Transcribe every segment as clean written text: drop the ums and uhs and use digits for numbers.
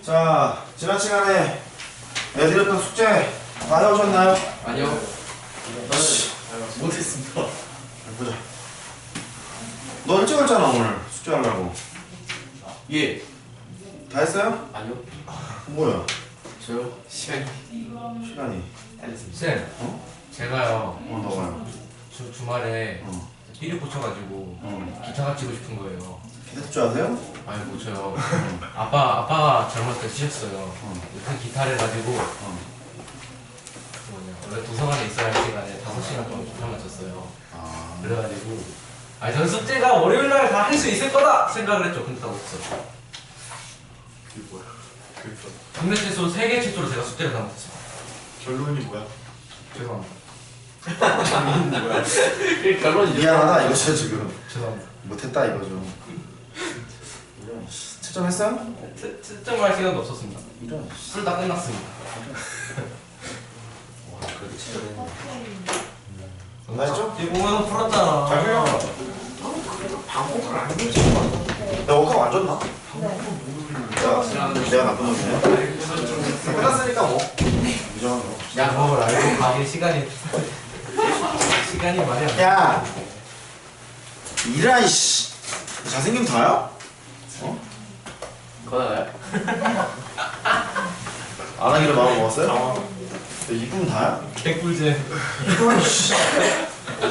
자, 지난 시간에 내드렸던 숙제 다 해오셨나요? 아니요. 저는 못했습니다. 보자. 너 일찍 왔잖아 오늘 숙제 하려고. 예. 다 했어요? 아니요. 뭐야? 저요? 시간이 시간이. 딸렸습니다. 쌤, 제가요 너가요. 주말에 어. 삐를 꽂혀가지고 기타가 치고 싶은 거예요. 기타 칠 줄 아세요? 아니 못 쳐요. 아빠가 젊었을 때 치셨어요. 그 기타를 가지고 원래 도서관에 있어야 할 시간에 5시간 동안 기타만 쳤어요. 아. 그래가지고 저는 숙제가 월요일날 다 할 수 있을 거다 생각을 했죠. 근데 다 못했어요. 그게 뭐야? 그게 국내 최소 3개 최초로 제가 숙제를 다 못했어요. 결론이 뭐야? 죄송합니다. 결론이 뭐야? 그 결론이죠. 미안하다 이거죠 지금. 죄송합니다. 못했다 이거죠. 채점했어요? 채점할 시간도 없었습니다. 이런. 풀 다 끝났습니다. 와 그래도 채점했네. 맞죠? 이 공연은 풀었잖아. 잘 풀려. 방콕을 안 해주지. 나 워크업 안 줬나? 내가 나쁜 놈이네. 끝났으니까 뭐. 인정한 거. 야, 그걸 알고 가길 시간이 말이 안 돼. 야! 이라 이씨. 잘생김 다야? 거나요? 안 하기로 마음 먹었어요? 이쁨 다야? 개꿀잼. 이건 씨.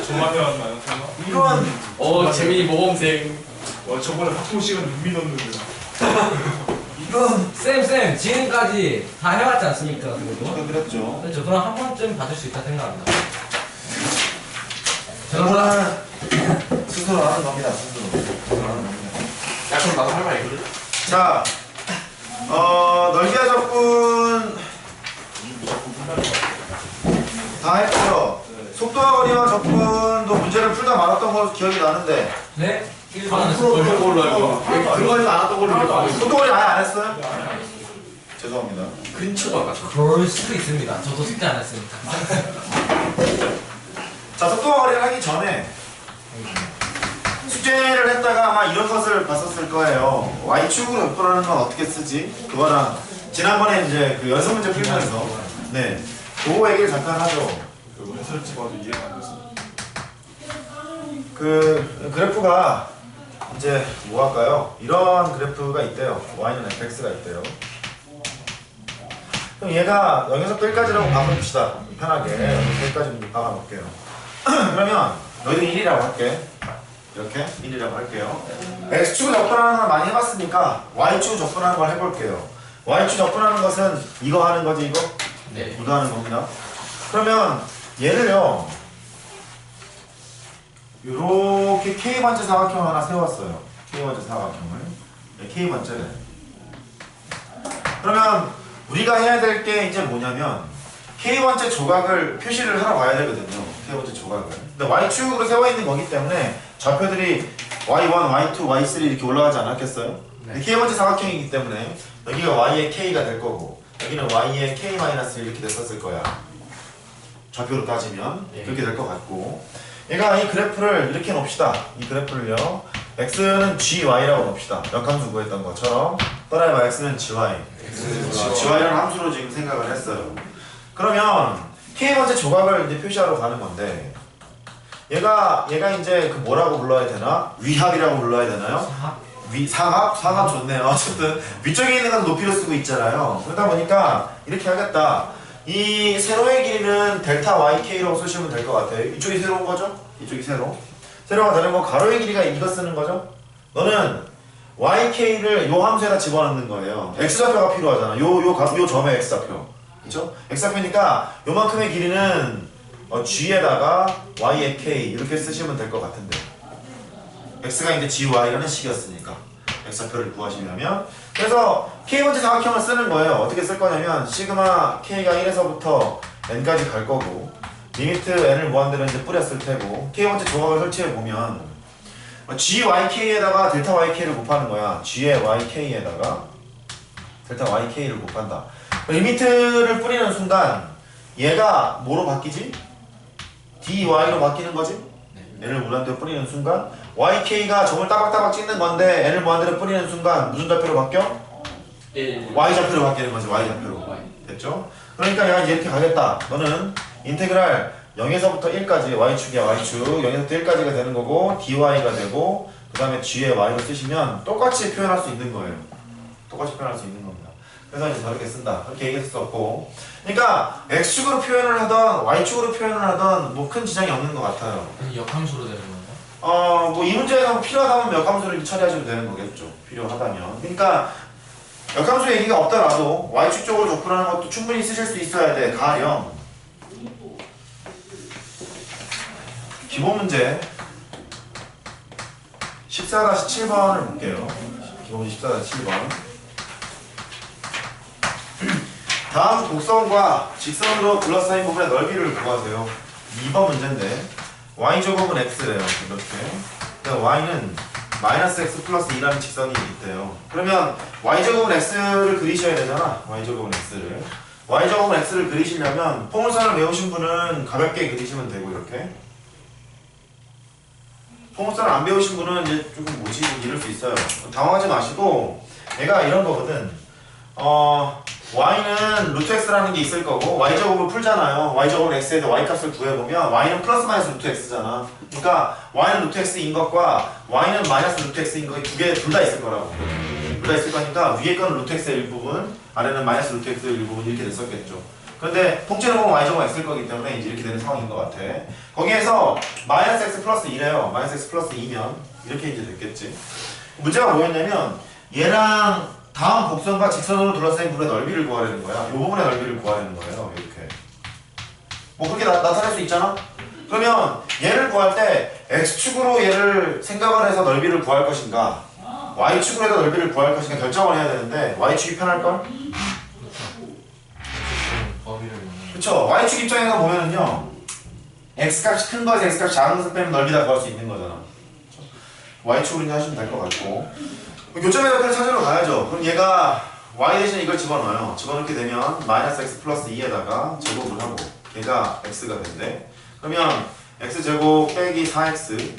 정말 해왔나요? 정말? 이건 재민이 모범생. 와 저번에 학부 시간 눈미 넣는데 이건 쌤, 지금까지 다 해왔지 않습니까? 그래도? 그랬죠. 근데 저도 한 번쯤 받을 수 있다 생각합니다. 저는 스스로 하는 겁니다. 스스로 하는 겁니다. 야 그럼 나도 할 말 있거든? 자, 널기와 접근 다 했고요. 속도와 거리와 접근도 문제를 풀다 말았던 걸로 기억이 나는데 네? 1번 그런 걸로 알고 들어가지 않았던 걸로 알고 있어. 속도 거리 아예 안 했어요? 죄송합니다. 근처도 안 갔어. 그럴 수도 있습니다. 저도 숙제 안 했으니까. 자, 속도와 거리를 하기 전에 숙제를 했다가 아마 이런 것을 봤었을 거예요. Y축으로 웹도라는 건 어떻게 쓰지? 그거랑 지난번에 이제 그 연습 문제 풀면서 네, 그거 얘기를 잠깐 하죠. 그 해설지 봐도 이해가 안 됐어. 그 그래프가 이제 뭐 할까요? 이런 그래프가 있대요. Y는 fx가 있대요. 그럼 얘가 0에서 1까지라고 바꿔봅시다. 편하게 1까지 박아놓을게요. 그러면 너희도 1이라고 할게. 이렇게 1이라고 할게요. x축 접근하는 걸 많이 해봤으니까 y축 접근하는 걸 해볼게요. y축 접근하는 것은 이거 하는 거지 이거? 네. 이거 하는 겁니다. 그러면 얘를요 요렇게 K번째 사각형을 하나 세웠어요. K번째 사각형을. 네, K번째를. 그러면 우리가 해야 될 게 이제 뭐냐면 K번째 조각을 표시를 하러 가야 되거든요. K번째 조각을. 근데 Y축으로 세워있는 거기 때문에 좌표들이 Y1, Y2, Y3 이렇게 올라가지 않았겠어요? 네. K번째 사각형이기 때문에 여기가 Y의 K가 될 거고 여기는 Y의 K-1 이렇게 됐었을 거야. 좌표로 따지면 네. 그렇게 될 것 같고 얘가 이 그래프를 이렇게 놓읍시다. 이 그래프를요 x는 gy라고 놓읍시다. 역함수 구했던 것처럼 따라해봐. x는 gy. gy라는 함수로 지금 생각을 했어요. 그러면 k번째 조각을 이제 표시하러 가는 건데 얘가 이제 그 뭐라고 불러야 되나? 위합이라고 불러야 되나요? 상합 좋네요. 어쨌든 위쪽에 있는 건 높이로 쓰고 있잖아요. 그러다 보니까 이렇게 하겠다. 이 세로의 길이는 델타 YK라고 쓰시면 될 것 같아요. 이쪽이 세로인 거죠? 이쪽이 세로. 세로가 되는 거 가로의 길이가 이거 쓰는 거죠? 너는 YK를 요 함수에다 집어넣는 거예요. X좌표가 필요하잖아. 요 점의 X좌표. 그쵸? X좌표니까 요만큼의 길이는 G에다가 Y의 K 이렇게 쓰시면 될 것 같은데 X가 이제 GY라는 식이었으니까 X좌표를 구하시려면 그래서 K번째 사각형을 쓰는 거예요. 어떻게 쓸 거냐면 시그마 K가 1에서부터 N까지 갈 거고 리미트 N을 무한대로 이제 뿌렸을 테고 K번째 조각을 설치해 보면 GYK에다가 델타 YK를 곱하는 거야. G의 YK에다가 델타 YK를 곱한다. 리미트를 뿌리는 순간 얘가 뭐로 바뀌지? DY로 바뀌는 거지? N을 무한대로 뿌리는 순간 YK가 점을 따박따박 찍는 건데 N을 무한대로 뿌리는 순간 무슨 좌표로 바뀌어? 1 y좌표로 바뀌는 거지. y좌표로. 됐죠? 그러니까 얘가 이제 이렇게 가겠다. 너는 인테그랄 0에서부터 1까지 y축이야. y축 0에서부터 1까지가 되는 거고 dy가 되고 그 다음에 g에 y로 쓰시면 똑같이 표현할 수 있는 거예요. 똑같이 표현할 수 있는 겁니다. 그래서 이제 저렇게 쓴다. 그렇게 얘기할 수 없고. 그러니까 x축으로 표현을 하던 y축으로 표현을 하던 뭐 큰 지장이 없는 것 같아요. 아니, 역함수로 되는 거예요? 뭐 이 문제에서 필요하다면 몇 함수를 처리하셔도 되는 거겠죠. 필요하다면. 그러니까 역함수 얘기가 없더라도 y축 쪽으로 접근하는 것도 충분히 쓰실 수 있어야 돼. 가령 기본 문제 14-7번을 볼게요. 기본 문제 14-7번. 다음 곡선과 직선으로 둘러싸인 부분의 넓이를 구하세요. 2번 문제인데 y제곱은 x래요. 이렇게. 그러니까 y는 마이너스 x 플러스 2라는 직선이 있대요. 그러면 y제곱은 x를 그리셔야 되잖아. y제곱은 x를. y제곱은 x를 그리시려면 포물선을 외우신 분은 가볍게 그리시면 되고 이렇게. 포물선을 안 배우신 분은 이제 조금 뭐지 이럴 수 있어요. 당황하지 마시고 얘가 이런 거거든. y는 루트 x라는 게 있을 거고 y제곱을 풀잖아요. y제곱은 x에 대해 y값을 구해보면 y는 플러스 마이너스 루트 x잖아. 그러니까 y는 루트 x인 것과 y는 마이너스 루트 x인 거 두 개 둘 다 있을 거라고. 둘 다 있을 거니까 위에 거는 루트 x의 일부분, 아래는 마이너스 루트 x의 일부분 이렇게 됐었겠죠. 그런데 통째로 보면 y제곱은 x일 거기 때문에 이제 이렇게 되는 상황인 것 같아. 거기에서 마이너스 x 플러스 2래요. 마이너스 x 플러스 2면 이렇게 이제 됐겠지. 문제가 뭐였냐면 얘랑 다음 곡선과 직선으로 둘러싸인 부분의 넓이를 구하려는 거야. 이 부분의 넓이를 구하려는 거예요. 이렇게. 뭐 그렇게 나타낼 수 있잖아? 그러면 얘를 구할 때 x축으로 얘를 생각을 해서 넓이를 구할 것인가 y축으로 해서 넓이를 구할 것인가 결정을 해야 되는데 y축이 편할걸? 범위를 그쵸? y축 입장에서 보면은요 x값이 큰 거에서 x값이 작은 것을 빼면 넓이 다 구할 수 있는 거잖아. y축으로 이제 하시면 될 것 같고 교점의 좌표를 찾으러 가야죠. 그럼 얘가 y 대신에 이걸 집어넣어요. 집어넣게 되면 마이너스 x 플러스 2에다가 제곱을 하고 얘가 x가 된대. 그러면 x제곱 빼기 4x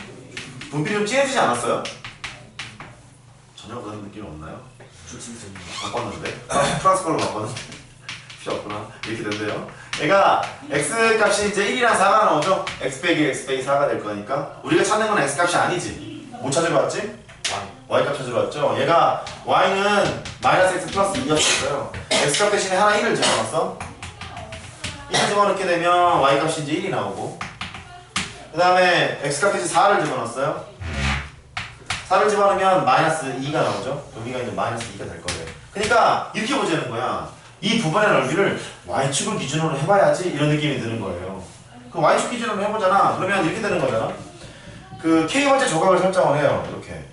분필이 좀 진해지지 않았어요? 전혀 그런 느낌 없나요? 바꿨는데? 플러스 걸로 바꿨는데? 필요 없구나. 이렇게 된대요. 얘가 x 값이 이제 1이랑 4가 나오죠? x 빼기 4가 될 거니까 우리가 찾는 건 x 값이 아니지. 뭐 찾으러 왔지? y값 찾으러 왔죠? 얘가 y는 마이너스 x 플러스 2였어요. x값 대신에 하나 1을 집어넣었어. 1을 집어넣게 되면 y값이 이제 1이 나오고 그 다음에 x값 대신 4를 집어넣었어요. 4를 집어넣으면 마이너스 2가 나오죠? 여기가 이제 마이너스 2가 될 거예요. 그러니까 이렇게 보자는 거야. 이 부분의 넓이를 y축을 기준으로 해봐야지 이런 느낌이 드는 거예요. 그 y축 기준으로 해보잖아. 그러면 이렇게 되는 거잖아. 그 k번째 조각을 설정을 해요. 이렇게.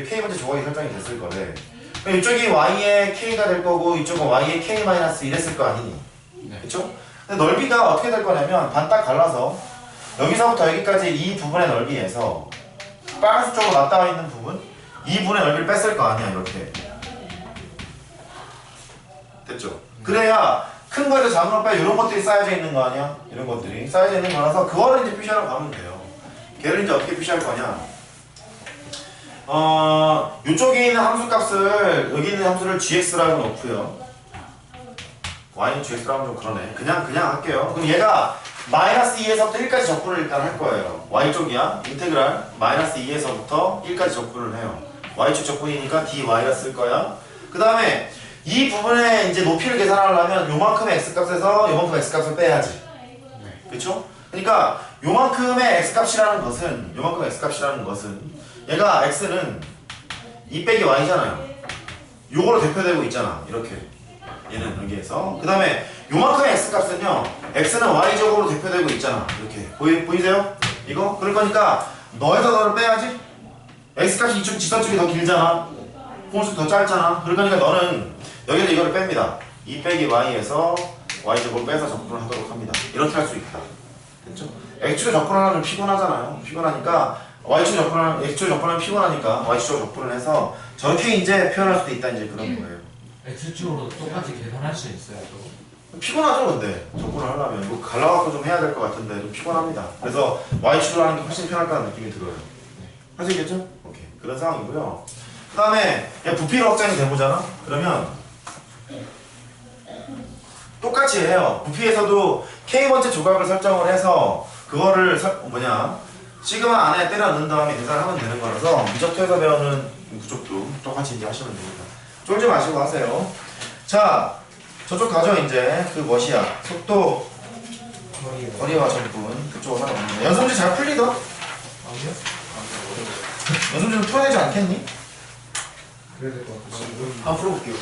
k번째 조각이 설정이 됐을 거래. 이쪽이 y의 k가 될 거고 이쪽은 y의 k-1 이랬을 거 아니니? 네. 그쵸? 근데 넓이가 어떻게 될 거냐면 반 딱 갈라서 여기서부터 여기까지 이 부분의 넓이에서 빨간색 쪽으로 맞닿아 있는 부분 이 부분의 넓이를 뺐을 거 아니야 이렇게. 됐죠? 그래야 큰 거에서 작은 거 빼 이런 것들이 쌓여져 있는 거 아니야? 이런 것들이 쌓여져 있는 거라서 그거를 이제 표시하러 가면 돼요. 걔를 이제 어떻게 표시할 거냐? 이쪽에 있는 함수 값을 여기 있는 함수를 gx라고 놓고요. y는 gx라고 하면 좀 그러네. 그냥 할게요. 그럼 얘가 마이너스 2에서부터 1까지 적분을 일단 할 거예요. y쪽이야. 인테그랄 마이너스 2에서부터 1까지 적분을 해요. y축 적분이니까 dy를 쓸 거야. 그 다음에 이 부분에 이제 높이를 계산하려면 요만큼의 x값에서 요만큼의 x값을 빼야지. 그쵸? 그러니까 요만큼의 x값이라는 것은 얘가 x는 2 빼기 y잖아요. 요거로 대표되고 있잖아. 이렇게. 얘는 여기에서. 그 다음에 요만큼의 x값은요. x는 y제곱으로 대표되고 있잖아. 이렇게. 보이세요? 이거? 그럴 거니까 너에서 너를 빼야지. x값이 이쪽 직선 쪽이 더 길잖아. 홈수 더 짧잖아. 그러니까 너는 여기서 이거를 뺍니다. 2 빼기 y에서 y제곱을 빼서 적분을 하도록 합니다. 이렇게 할 수 있다. 됐죠? x축에 접근하면 피곤하잖아요. 피곤하니까 x축에 접근하면 피곤하니까 y축에 접근을 해서 저렇게 이제 표현할 수도 있다. 이제 그런 거예요. x축으로 똑같이 계산할 수 있어요 또? 피곤하죠. 근데 접근을 하려면 뭐 갈라갖고 좀 해야 될 것 같은데 좀 피곤합니다. 그래서 y축으로 하는 게 훨씬 편할 거라는 느낌이 들어요. 하시겠죠? 오케이. 그런 상황이고요. 그 다음에 부피로 확장이 돼보잖아? 그러면 똑같이 해요. 부피에서도 K번째 조각을 설정을 해서 그거를 시그마 안에 때려 넣은 다음에 계산하면 되는 거라서 미적투에서 배우는 그쪽도 똑같이 이제 하시면 됩니다. 쫄지 마시고 하세요. 자, 저쪽 가죠. 이제 그 무엇이야? 속도, 거리와 전분 그쪽으로 하나 없는데 연습문제 잘 풀리던? 아니요? 연습문제는 풀어내지 않겠니? 그래야 될 것 같아요. 한번 풀어볼게요.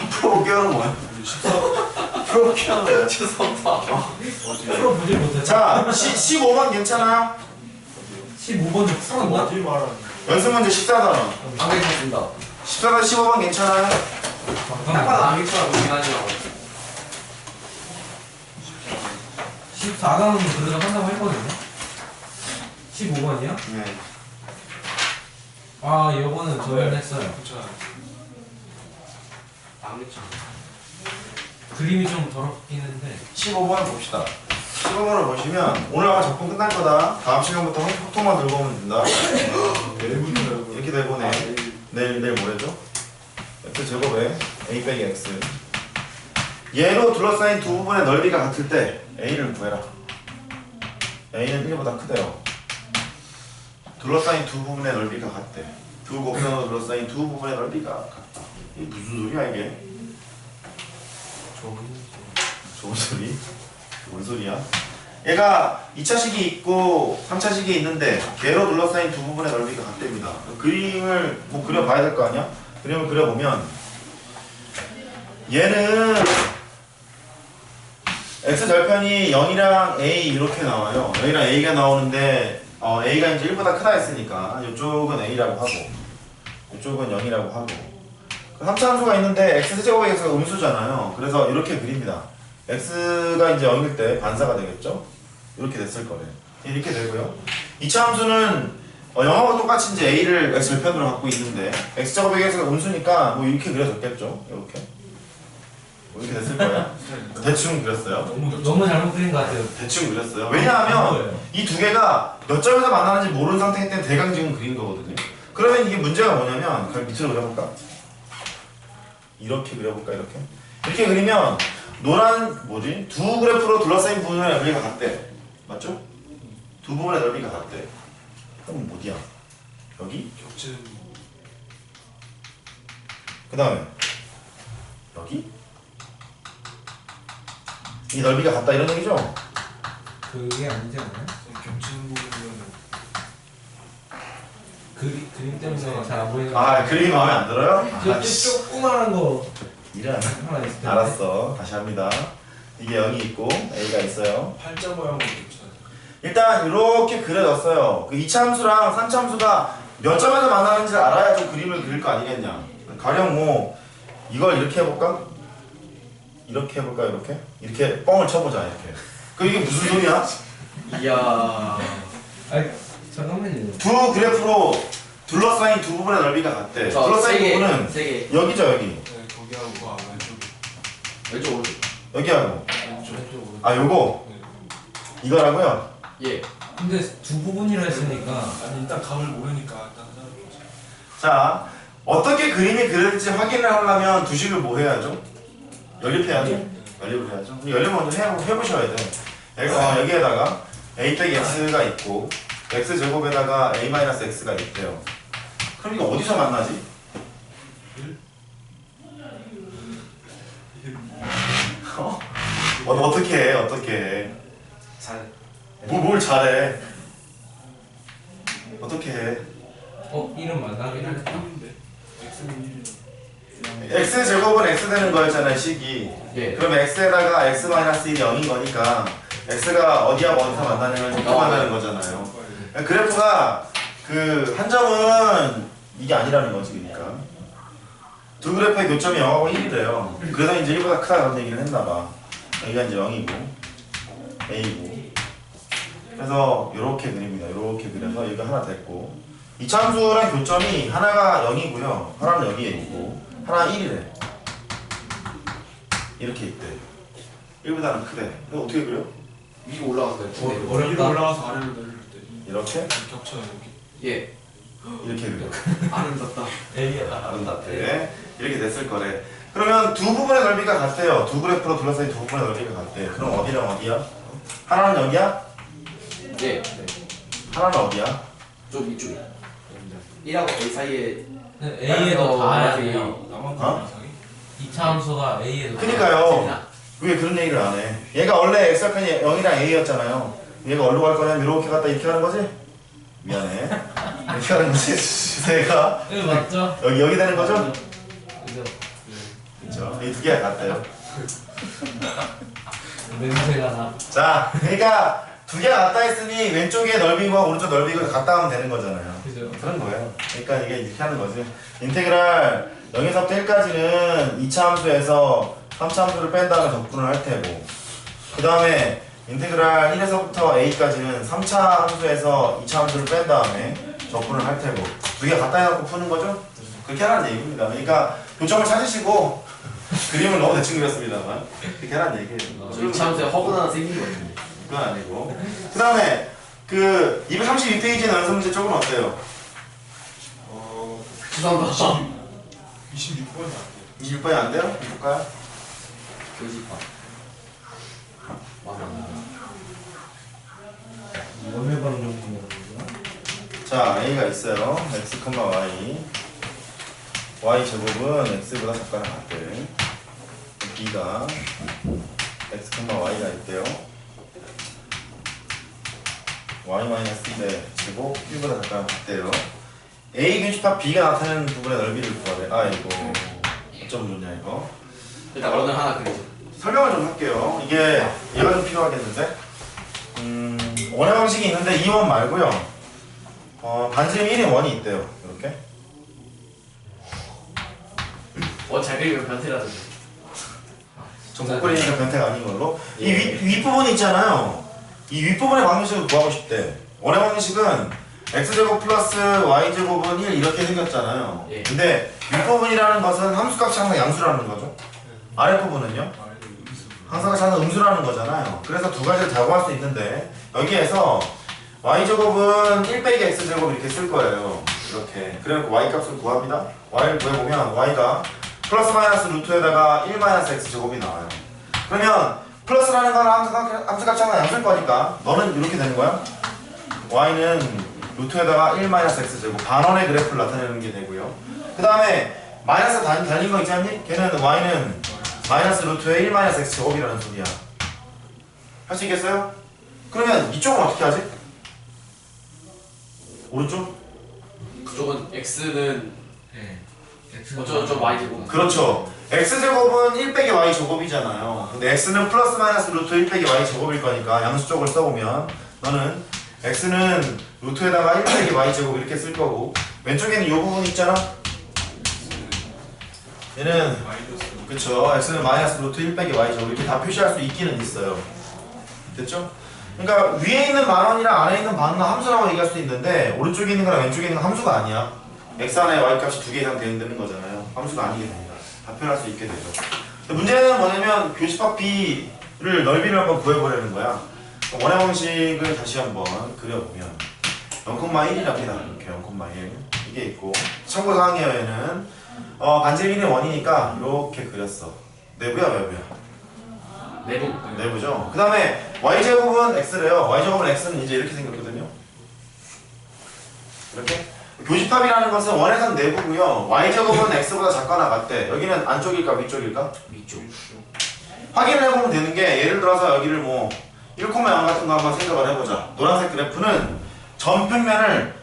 풀어볼게요는 뭐야? 풀어볼게요는 뭐야? 죄송합니다. 풀어보질 못했어. 자, 15번 괜찮아? 15번도 풀었나? 어디 말하는 연습문제 14단원 안 괜찮습니다. 14단 15번 괜찮아요? 딱 봐도 안 괜찮아 보이긴 하지만 14강은 그래도 한다고 했거든요. 15번이요? 네. 아, 이거는 저는 했어요. 괜찮아. 안 괜찮아. 그림이 좀 더럽긴 한데. 15번을 봅시다. 15번을 보시면 오늘 아마 접근 끝날 거다. 다음 시간부터 확통만 들고 오면 된다. 내일부터 이렇게 되고네. 내일 모레죠? x 제곱에 a 빼기 x. 얘로 둘러싸인 두 부분의 넓이가 같을 때 a를 구해라. a는 1보다 크대요. 둘러싸인 두 부분의 넓이가 같대. 두 곡선으로 둘러싸인 두 부분의 넓이가 같다. 이게 무슨 소리야 이게? 좋은 소리? 뭔 소리야? 얘가 2차식이 있고 3차식이 있는데 걔로 둘러싸인 두 부분의 넓이가 같답니다. 그림을 뭐 그려봐야 될 거 아니야? 그림을 그려보면 얘는 x절편이 0이랑 a 이렇게 나와요. 0이랑 a가 나오는데 a가 이제 1보다 크다 했으니까 이쪽은 a라고 하고 이쪽은 0이라고 하고 3차 함수가 있는데 x제곱의 x가 음수잖아요. 그래서 이렇게 그립니다. x가 이제 0일 때 반사가 되겠죠? 이렇게 됐을 거래요. 이렇게 되고요. 2차 함수는 0하고 똑같이 이제 a를 x절편으로 갖고 있는데 x제곱의 x가 음수니까 뭐 이렇게 그려졌겠죠? 이렇게. 뭐 이렇게 됐을 거예요. 대충 그렸어요. 너무 잘못 그린 것 같아요. 대충 그렸어요. 왜냐하면 이 두 개가 몇 점에서 만나는지 모르는 상태이기 때문에 대강지금 그린 거거든요. 그러면 이게 문제가 뭐냐면 그냥 밑으로 그려볼까? 이렇게 그려볼까? 이렇게 그리면 노란 두 그래프로 둘러싸인 부분의 넓이가 같대. 맞죠? 두 부분의 넓이가 같대. 그럼 어디야? 여기? 겹치는 그 다음에 여기? 이 넓이가 같다 이런 얘기죠? 그게 아니지 않나요? 겹치는 부분이면 그림 때문에 잘 안 보이는 아 그림이 마음에 안 들어요? 저 조그만한 거 이런 하나 있을 텐데. 알았어. 다시 합니다. 이게 0이 있고 A가 있어요. 팔자 모양으로 겹쳐요. 일단 이렇게 그려졌어요. 그 2차 함수랑 3차 함수가 몇 점에서 만나는지 알아야 좀 그림을 그릴 거 아니겠냐. 가령 뭐 이걸 이렇게 해볼까? 이렇게 해볼까? 이렇게 뻥을 쳐보자 이렇게. 그 이게 무슨 소리야? 이야. 아니, 잠깐만요. 두 그래프로 둘러싸인 두 부분의 넓이가 같대. 둘러싸인 부분은 세 개. 여기죠 여기. 네, 거기하고 왼쪽에. 왼쪽 오른쪽. 여기하고. 왼쪽. 아 요거 네. 이거라고요? 예. 근데 두 부분이라 했으니까 아니 일단 감을 모르니까 일단 하자는 거죠. 자, 어떻게 그림이 그려질지 확인을 하려면 두 식을 뭐 해야죠? 연립해야죠? 연립을 해야죠. 연립 먼저 해보셔야 돼. 여기에다가 a 빼기 x가 있고 x제곱에다가 a-x가 있대요. 그럼 이거 어디서 만나지? 어떻게 해? 어떻게 해? 뭘 잘해? 어떻게 해? 이름 만나긴 하겠다. X는 1이죠. x제곱은 x 되는 거였잖아요, 식이. 예. 그럼 x에다가 x-1이 0인 거니까 x가 어디하고 어디서 만나냐면 이거 만나는 거잖아요. 그래프가 그 한 점은 이게 아니라는 거지, 그러니까. 두 그래프의 교점이 0하고 1이래요. 그래서 이제 1보다 크다 그런 얘기를 했나 봐. 여기가 이제 0이고 a고. 그래서 이렇게 그립니다. 이렇게 그려서 여기가 하나 됐고. 이차함수랑 교점이 하나가 0이고요. 하나는 여기에 있고 하나는 1이래. 이렇게 있대. 1보다는 크대. 이거 어떻게 그려? 위로 올라가서 돼. 위로 어렵다. 올라가서 아래로 내릴 때 이렇게? 겹쳐요 이렇게. 예. 이렇게 그려. 아름답다. A에다. 아름답게 이렇게 됐을 거래. 그러면 두 부분의 넓이가 같대요. 두 그래프로 둘러싸인 두 부분의 넓이가 같대. 그럼 어디랑 어디야? 하나는 여기야? 네. 하나는 어디야? 좀 이쪽에. 1하고 A 사이에. A에도 닿아야 돼요. 나만 어? 이상해? 2차 함수가 A에도. 그니까요. 왜 그런 얘기를 안 해? 얘가 원래 x값이 0이랑 a였잖아요. 얘가 어디로 갈 거냐면 이렇게 갔다 이렇게 하는 거지? 미안해. 이렇게 하는 거지? 얘가 네 맞죠? 여기 되는 거죠? 그죠? 그렇죠. 이 두 개가 같대요. 냄새가 나. 자, 그러니까 두 개가 같다 했으니 왼쪽의 넓이와 오른쪽 넓이가 같다 하면 되는 거잖아요. 그죠? 그런 거예요. 그러니까 이게 이렇게 하는 거지. 인테그랄 0에서부터 1까지는 2차 함수에서 3차 함수를 뺀 다음에 적분을 할 테고, 그 다음에 인테그랄 1에서부터 a까지는 3차 함수에서 2차 함수를 뺀 다음에 적분을 할 테고, 두 개 갖다 해놓고 푸는 거죠? 그렇게 하라는 얘기입니다. 그러니까 교점을 찾으시고 그림을 너무 대충 그렸습니다만 그렇게 하라는 얘기예요. 저 이참새 허분 하나 생긴 것 같은데. 그건 아니고. 그 다음에 그 232페이지의 연습 문제 쪽은 어때요? 죄송합니다. 26번이 안 돼. 26번이 안 돼요? 볼까요? 교집합. 맞아. 연애 방정식이라는 거죠? 자, a가 있어요. x, y. y 제곱은 x보다 작거나 같대. b가 x, y가 있대요. y-의 제곱 b보다 작거나 같대요. a 교집합 b가 나타내는 부분의 넓이를 구하래. 아, 이거 어쩜 좋냐 이거. 일단 오늘 하나 그리죠. 설명을 좀 할게요. 이게 얘가 좀 필요하겠는데. 원의 방식이 있는데 이 원 말고요. 반지름 1인 원이 있대요. 이렇게. 잘 그리면 변태라던데. 전못 그리니까 변태가 아닌 걸로. 이 윗부분이 있잖아요. 이 윗부분의 방정식을 구하고 싶대. 원의 방정식은 x제곱 플러스 y제곱은 1 이렇게 생겼잖아요. 예. 근데 윗부분이라는 것은 함수값이 항상 양수라는 거죠. 아랫부분은요? 항상 항상 음수라는 거잖아요. 그래서 두 가지를 다 구할 수 있는데 여기에서 y제곱은 1 빼기 x제곱 이렇게 쓸 거예요. 이렇게. 그래갖고 y값을 구합니다. y를 구해보면 y가 플러스 마이너스 루트에다가 1 마이너스 x제곱이 나와요. 그러면 플러스라는 건 함수값이 항상 양수일 거니까 너는 이렇게 되는 거야. y는 루트에다가 1 마이너스 x제곱 반원의 그래프를 나타내는 게 되고요. 그 다음에 마이너스 달린 거 있지 않니? 걔는 y는 마이너스 루트에 1 마이너스 x제곱이라는 소리야. 할 수 있겠어요? 그러면 이쪽은 어떻게 하지? 오른쪽? 그쪽은 x는 네. 저 y 제곱. 그렇죠. x제곱은 1 빼기 y 제곱이잖아요. 근데 x는 플러스 마이너스 루트 1 빼기 y 제곱일 거니까 양수 쪽을 써보면 너는 x는 루트에다가 1 빼기 y 제곱 이렇게 쓸 거고, 왼쪽에는 이 부분 있잖아. 얘는 그쵸. x는 마이너스 루트 1 빼기 y 제곱 이렇게 다 표시할 수 있기는 있어요. 됐죠? 그러니까 위에 있는 만원이랑 안에 있는 반은 함수라고 얘기할 수 있는데 오른쪽에 있는 거랑 왼쪽에 있는 건 함수가 아니야. x 하나에 y 값이 2개 이상 되는 거잖아요. 함수가 아니게 됩니다. 다 표현할 수 있게 되죠. 문제는 뭐냐면 교집합 b를 넓이를 한번 구해보려는 거야. 원의 방식을 다시 한번 그려보면 0,1이랍니다. 이렇게 0,1 이게 있고, 참고사항이에요. 얘는 반지름 1이 원이니까 이렇게 그렸어. 내부야 외부야? 내부. 내부죠. 그 다음에 y제곱은 x래요. y제곱은 x는 이제 이렇게 생겼거든요. 이렇게. 교집합이라는 것은 원에선 내부고요. y제곱은 x보다 작거나 같대. 여기는 안쪽일까 위쪽일까? 위쪽. 확인을 해보면 되는 게, 예를 들어서 여기를 뭐 1,0 같은 거 한번 생각을 해보자. 노란색 그래프는 전 평면을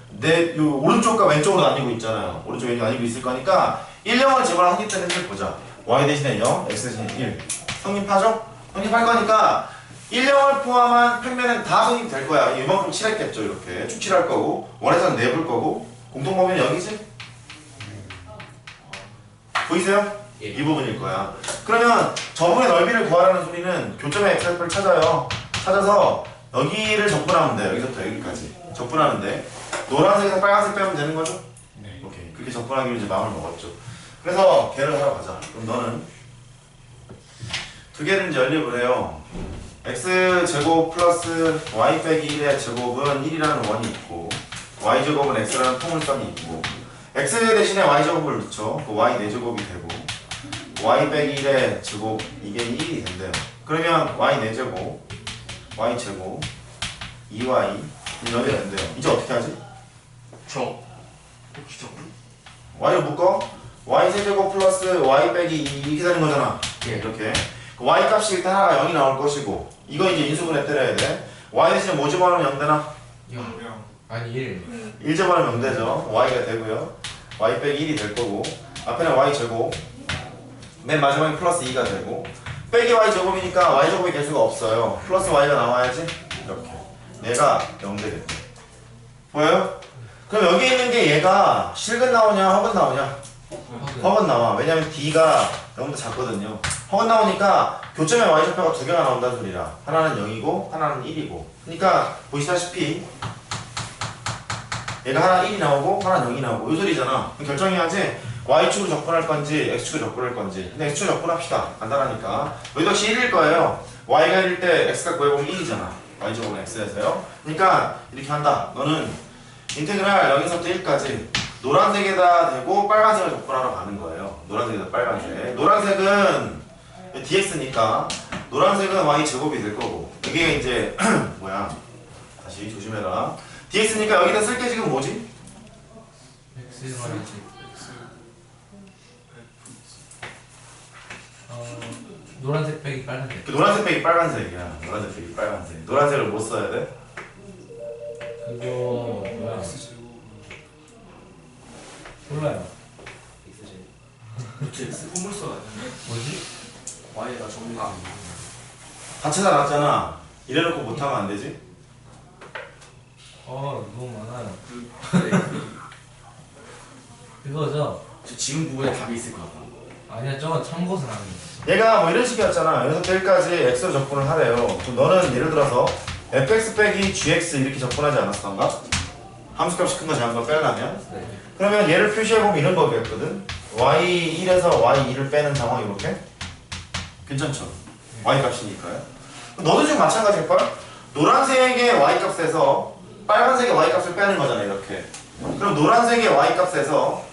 요 오른쪽과 왼쪽으로 나뉘고 있잖아요. 오른쪽 왼쪽 나뉘고 있을 거니까 1, 0을 집어넣어 성립되는 줄 보자. y 대신에 0, x 대신에 1 성립하죠? 성립할 거니까 1, 0을 포함한 평면은 다 성립될 거야. 이만큼 칠했겠죠. 이렇게 쭉 칠할 거고, 원에서는 내볼 거고, 공통범위는 여기지? 보이세요? 예. 이 부분일 거야. 그러면 저분의 넓이를 구하라는 소리는 교점의 x좌표를 찾아요. 찾아서 여기를 적분하면 돼요. 여기서부터 여기까지 적분하는데, 노란색에서 빨간색 빼면 되는 거죠? 네. 오케이. 그렇게 적분하기로 이제 마음을 먹었죠. 그래서 걔를 하러 가자. 그럼 너는 두 개를 이제 연립을 해요. x 제곱 플러스 y 빼기 1의 제곱은 1이라는 원이 있고, y제곱은 x라는 통일성이 있고 x 대신에 y제곱을 넣죠. 그 y 4제곱이 되고 y 빼기 1의 제곱 이게 1이 된대요. 그러면 y 4제곱 y제곱 2y 이렇게 된대요. 이제 어떻게 하지? 저 y를 묶어 y 세제곱 플러스 y 빼기 2 이렇게 되는 거잖아. 예. 이렇게 그 y 값이 일단 하나가 0이 나올 것이고 이거 이제 인수분해 때려야 돼. y 대신에 뭐 집어넣으면 0 되나? 그냥 아니 1. 1 집어넣으면 0 되죠. y가 되고요. y 빼기 1이 될 거고 앞에는 y 제곱 맨 마지막에 플러스 2가 되고 빼기 y 제곱이니까 y 제곱이 개수가 없어요. 플러스 y가 나와야지. 이렇게 얘가 0 되겠다. 보여요? 그럼 여기 있는 게 얘가 실근 나오냐 허근 나오냐? 허근 나와. 왜냐면 D가 0보다 작거든요. 허근 나오니까 교점에 y좌표가 두 개가 나온다는 소리라. 하나는 0이고 하나는 1이고. 그러니까 보시다시피 얘가 하나 1이 나오고 하나 0이 나오고 이 소리잖아. 그럼 결정해야지 y축으로 접근할 건지 x축으로 접근할 건지. 근데 x축으로 접근합시다. 간단하니까. 여기도 역시 1일 거예요. y가 1일 때 x가 구해보면 1이잖아. y제곱은 x에서요. 그러니까 이렇게 한다. 너는 인테그랄 0에서부터 1까지 노란색에다 대고 빨간색을 접근하러 가는 거예요. 노란색에다 빨간색. 노란색은 dx니까 노란색은 y 제곱이 될 거고 이게 이제 뭐야? 다시 조심해라. dx니까 여기다 쓸 게 지금 뭐지? X 마이너스 노란색 빼기 빨간색. 그 노란색 빼기 빨간색이야. 노란색 빼기 빨간색. 노란색을 못 써야 돼? 그거 뭐야? 몰라요. X 포물서가 뭐지? Y가 정리가 다 찾아놨잖아. 이래놓고 못하면 안 되지? 너무 많아요. 네. 그거죠? 저 지금 부분에 답이 있을 것 같아. 아니야, 저건 참고서 하는 거. 얘가 뭐 이런 식이었잖아. 여기서부터 1까지 x로 접근을 하래요. 그럼 너는 예를 들어서 fx 빼기 gx 이렇게 접근하지 않았었던가? 함수값이 큰 거 작은 거 빼려면? 네. 그러면 얘를 표시해보면 이런 거겠거든? y1에서 y2를 빼는 상황 이렇게? 괜찮죠? y값이니까요. 너도 지금 마찬가지일걸? 노란색의 y값에서 빨간색의 y값을 빼는 거잖아 이렇게. 그럼 노란색의 y값에서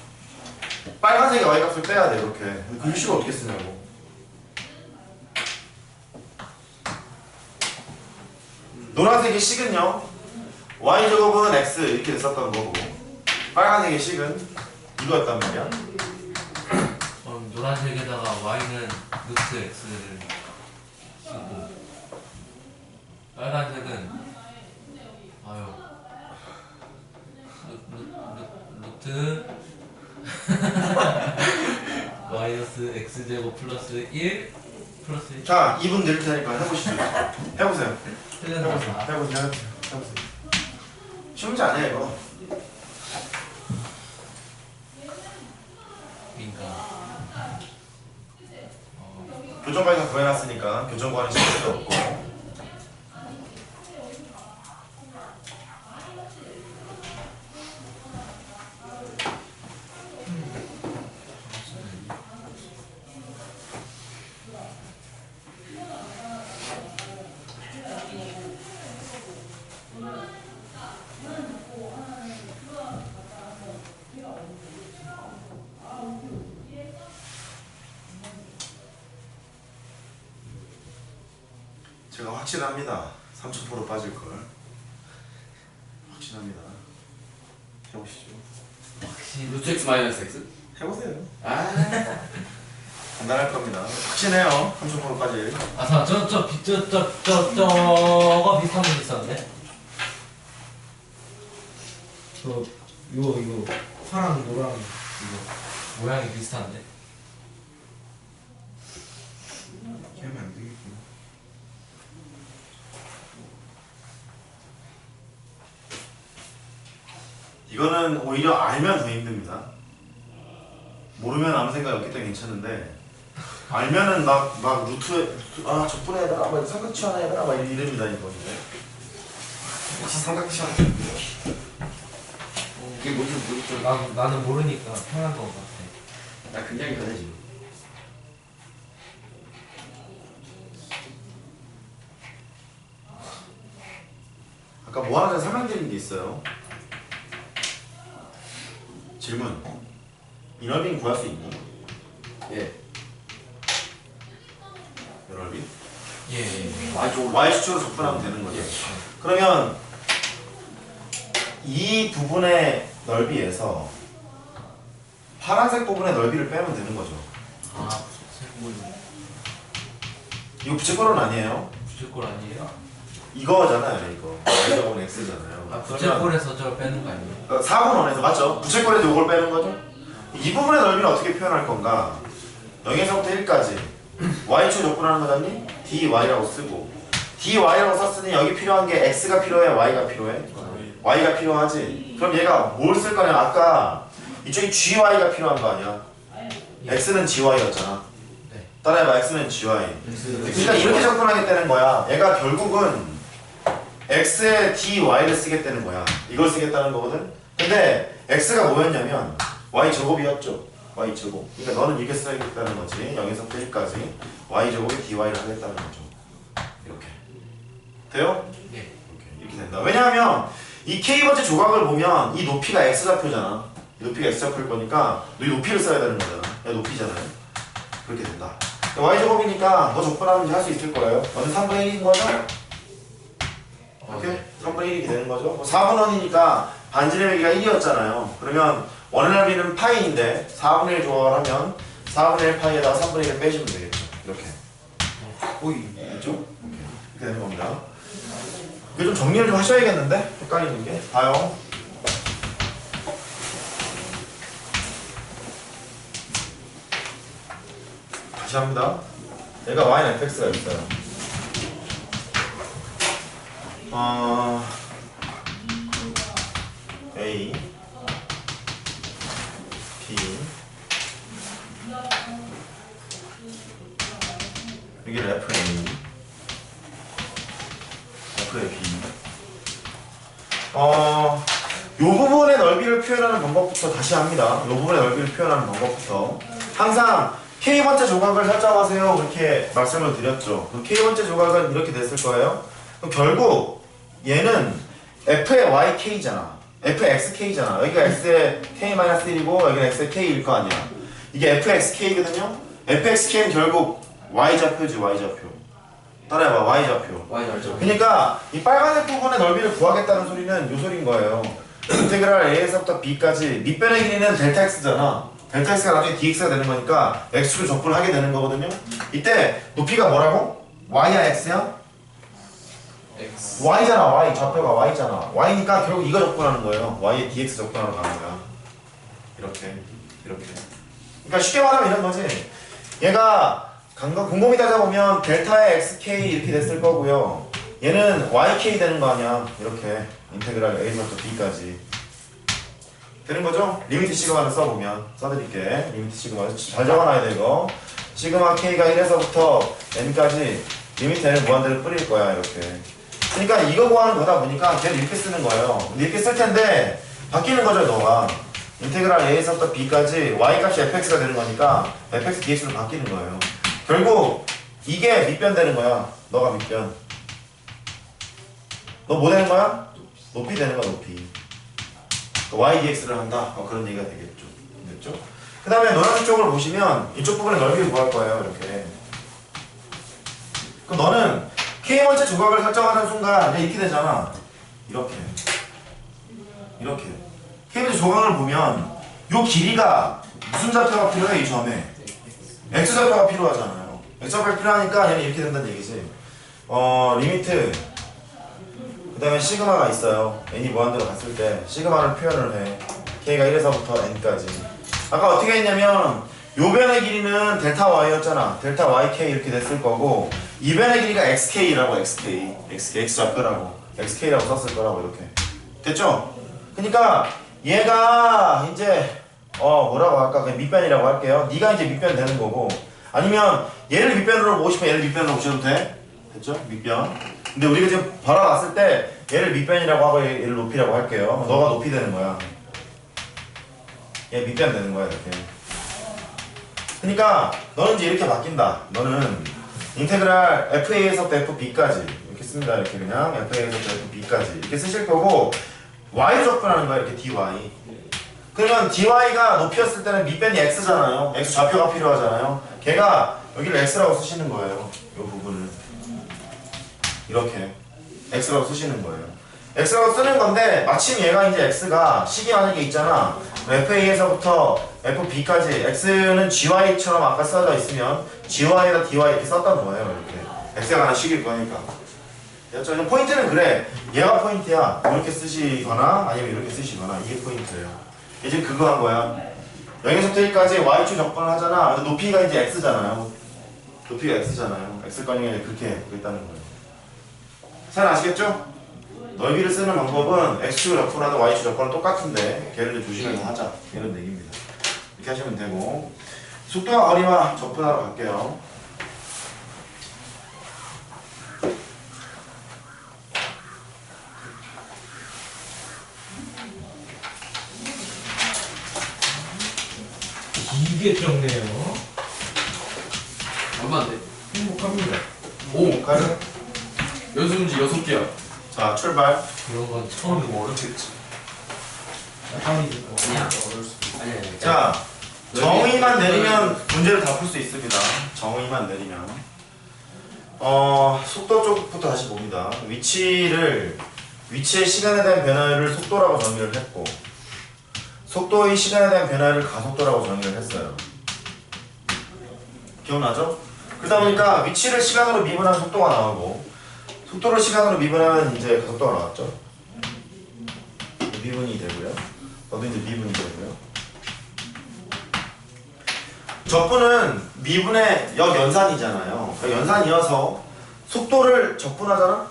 빨간색의 y값을 빼야 돼 이렇게. 그 글씨를 어떻게 쓰냐고. 노란색의 식은요 y제곱은 x 이렇게 됐었던 거고 빨간색의 식은 이거였단 말이야. 노란색에다가 y는 루트 x를 쓰고 빨간색은 루트 마이너스 x제곱 플러스 1 플러스 1. 자 2분 낼 테니까 해보시죠. 해보세요. 틀렸나? 해보세요. 쉬운 문제 아니야 이거. 그러니까 교정관이 다 구해놨으니까 교정관이 쓸 필요 없고. 제가 확신합니다. 30% 빠질걸. 확신합니다. 해보시죠. 루트 X 마이너스 X? 해보세요. 아, 간단할 겁니다. 확신해요. 30% 빠질. 저거 비슷한 거 있었는데? 이거 파랑 노랑 이거 모양이 비슷한데? 이렇게 하면 안 되겠구나. 이거는 오히려 알면 더 힘듭니다. 모르면 아무 생각이 없기 때문에 괜찮은데 알면은 막 루트 적분해야되나 막 삼각치 하나 해야되나 막 이럽니다 이거 이제. 혹시 삼각치 하나 그게 뭔지 모르겠죠. 나는 모르니까 편한 거 같아. 나 굉장히 편해 지금. 아까 뭐 하나 설명드린 게 있어요. 질문. 이 넓이는 구할 수 있니? 예. 이 넓이? 예. y축으로 접근하면 되는 거죠. 그러면 이 부분의 넓이에서 파란색 부분의 넓이를 빼면 되는 거죠. 아, 부채꼴. 이거 부채꼴은 아니에요. 부채꼴 아니에요? 이거잖아요, 이거. y제곱은 x잖아요. 아, 부채꼴에서 저 빼는 거 아니에요? 4분 원에서 맞죠? 부채꼴에서 이걸 빼는 거죠? 이 부분의 넓이를 어떻게 표현할 건가? 0에서부터 1까지 y축 접근하는 거잖니? dy라고 쓰고 dy라고 썼으니 여기 필요한 게 x가 필요해? y가 필요해? y가 필요하지? 그럼 얘가 뭘 쓸 거냐? 아까 이쪽이 gy가 필요한 거 아니야? x는 gy였잖아. 네. 따라해봐. x는 gy. 그러니까 이렇게 접근하겠다는 거야. 얘가 결국은 x에 dy를 쓰겠다는 거야. 이걸 쓰겠다는 거거든. 근데 x가 뭐였냐면 y제곱이었죠. y제곱. 그러니까 너는 이렇게 써야겠다는 거지. 0에서부터 1까지 y제곱에 dy를 하겠다는 거죠. 이렇게. 돼요? 네. 이렇게 된다. 왜냐하면 이 k번째 조각을 보면 이 높이가 x좌표잖아. 이 높이가 x좌표일 거니까 이 높이를 써야 되는 거잖아. 이 높이잖아요. 그렇게 된다. y제곱이니까 너 접근하면 할 수 있을 거예요. 너는 3분의 1인 거죠? 이렇게 3분의 1이 되는 거죠. 4분 원이니까 반지름의 길이가 1이었잖아요. 그러면 원의 넓이는 파이인데 4분의 1 조각을 하면 4분의 1 파이에다가 3분의 1을 빼시면 되겠죠. 이렇게. 오이. 됐죠? 이렇게 되는 겁니다. 이거 좀 정리를 좀 하셔야겠는데? 헷갈리는 게. 봐요. 다시 합니다. 얘가 y는 fx가 있어요. A B 여기는 FA FA B 요 부분의 넓이를 표현하는 방법부터 다시 합니다. 요 부분의 넓이를 표현하는 방법부터 항상 K번째 조각을 설정하세요 그렇게 말씀을 드렸죠. 그 K번째 조각은 이렇게 됐을 거예요. 그럼 결국 얘는 F의 YK잖아. F의 XK잖아. 여기가 X의 K-1이고 여기는 X의 K일 거 아니야. 이게 FXK거든요. FXK는 결국 Y좌표지. Y좌표. 따라해봐. Y좌표. Y 날짜. 그러니까 이 빨간색 부분의 넓이를 구하겠다는 소리는 요 소리인 거예요. 인테그랄 A에서부터 B까지 밑변의 길이는 델타 X잖아. 델타 X가 나중에 dx가 되는 거니까 X로 접근을 하게 되는 거거든요. 이때 높이가 뭐라고? Y야 X야? X. Y잖아. Y. 좌표가 Y잖아. Y니까 결국 이거 접근하는 거예요. Y에 dx 접근하러 가는 거야. 이렇게. 그러니까 쉽게 말하면 이런 거지. 얘가 곰곰이 따져보면 델타의 xk 이렇게 됐을 거고요. 얘는 yk 되는 거 아니야. 이렇게 인테그랄 a부터 b까지 되는 거죠. 리미트 시그마를 써보면 써드릴게. 리미트 시그마 잘 적어놔야 돼 이거. 시그마 k가 1에서부터 n까지 리미트 n을 무한대로 뿌릴 거야. 이렇게. 그러니까 이거 구하는 거다 보니까 걔를 이렇게 쓰는 거예요. 이렇게 쓸 텐데 바뀌는 거죠. 너가 인테그랄 a에서부터 b까지 y 값이 fx가 되는 거니까 fx dx로 바뀌는 거예요. 결국 이게 밑변 되는 거야. 너가 밑변. 너 뭐 되는 거야? 높이 되는 거야. 높이. y dx를 한다. 그런 얘기가 되겠죠. 됐죠? 그 다음에 노란색 쪽을 보시면 이쪽 부분의 넓이를 구할 거예요. 이렇게. 그럼 너는 K번째 조각을 설정하는 순간 이렇게 되잖아. 이렇게. K번째 조각을 보면 요 길이가 무슨 좌표가 필요해? 이 점에 X좌표가 필요하잖아요. X좌표가 필요하니까 얘는 이렇게 된다는 얘기지. 리미트 그 다음에 시그마가 있어요. n이 무한대로 갔을 때 시그마를 표현을 해. K가 1에서부터 n까지. 아까 어떻게 했냐면 요 변의 길이는 델타 y였잖아. 델타 yk 이렇게 됐을 거고 이 변의 길이가 xk라고 x좌표라고 xk라고 썼을 거라고 이렇게 됐죠? 그러니까 얘가 이제 뭐라고 할까? 그냥 밑변이라고 할게요. 네가 이제 밑변 되는 거고 아니면 얘를 밑변으로 보고 싶으면 얘를 밑변으로 보셔도 돼. 됐죠? 밑변. 근데 우리가 지금 바라봤을 때 얘를 밑변이라고 하고 얘를 높이라고 할게요. 너가 높이 되는 거야. 얘 밑변 되는 거야 이렇게. 그러니까 너는 이제 이렇게 바뀐다. 너는 인테그랄 FA에서부터 FB까지 이렇게 씁니다. 이렇게 그냥 FA에서부터 FB까지 이렇게 쓰실 거고 Y로 접근하는 거야. 이렇게 DY. 그러면 dy가 높이였을 때는 밑변이 x잖아요. x 좌표가 필요하잖아요. 걔가 여기를 x라고 쓰시는 거예요. 이 부분을 이렇게 x라고 쓰시는 거예요. x라고 쓰는 건데 마침 얘가 이제 x가 식이 만약에 있잖아. fa에서부터 fb까지 x는 gy처럼 아까 써져 있으면 gy에다 dy 이렇게 썼단 거예요. 이렇게 x가 하나 식일 거니까. 그렇죠? 포인트는 그래. 얘가 포인트야. 이렇게 쓰시거나 아니면 이렇게 쓰시거나 이게 포인트예요. 이제 그거 한 거야. 여기서부터 여기까지 y축 적분을 하잖아. 근데 높이가 이제 x잖아요. 높이가 x잖아요. x거니까 그렇게 있다는 거예요. 잘 아시겠죠? 넓이를 쓰는 방법은 x축 적분하고 y축 적분은 똑같은데 걔를 이제 조심해서 하자 이런 얘기입니다. 이렇게 하시면 되고 속도와 거리만 적분하러 갈게요. 이게 적네요. 얼마 안 돼? 행복합니다. 오! 가요? 연습 문제 6개야. 자 출발. 이런 건 처음 뭐 어렵겠지. 다운이 듣고. 아니야. 어려울 수도 있어. 아니야. 자 정의만 내리면 문제를 다 풀 수 있습니다. 정의만 내리면 속도 쪽부터 다시 봅니다. 위치의 시간에 대한 변화를 속도라고 정의를 했고 속도의 시간에 대한 변화를 가속도라고 정의를 했어요. 기억나죠? 그러다 보니까 위치를 시간으로 미분하면 속도가 나오고 속도를 시간으로 미분하면 이제 가속도가 나왔죠. 미분이 되고요. 너도 이제 미분이 되고요. 적분은 미분의 역연산이잖아요. 그러니까 연산이어서 속도를 적분하잖아?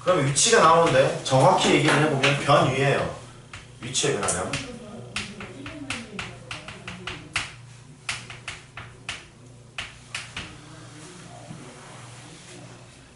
그러면 위치가 나오는데 정확히 얘기를 해보면 변위예요. 위치의 변화량.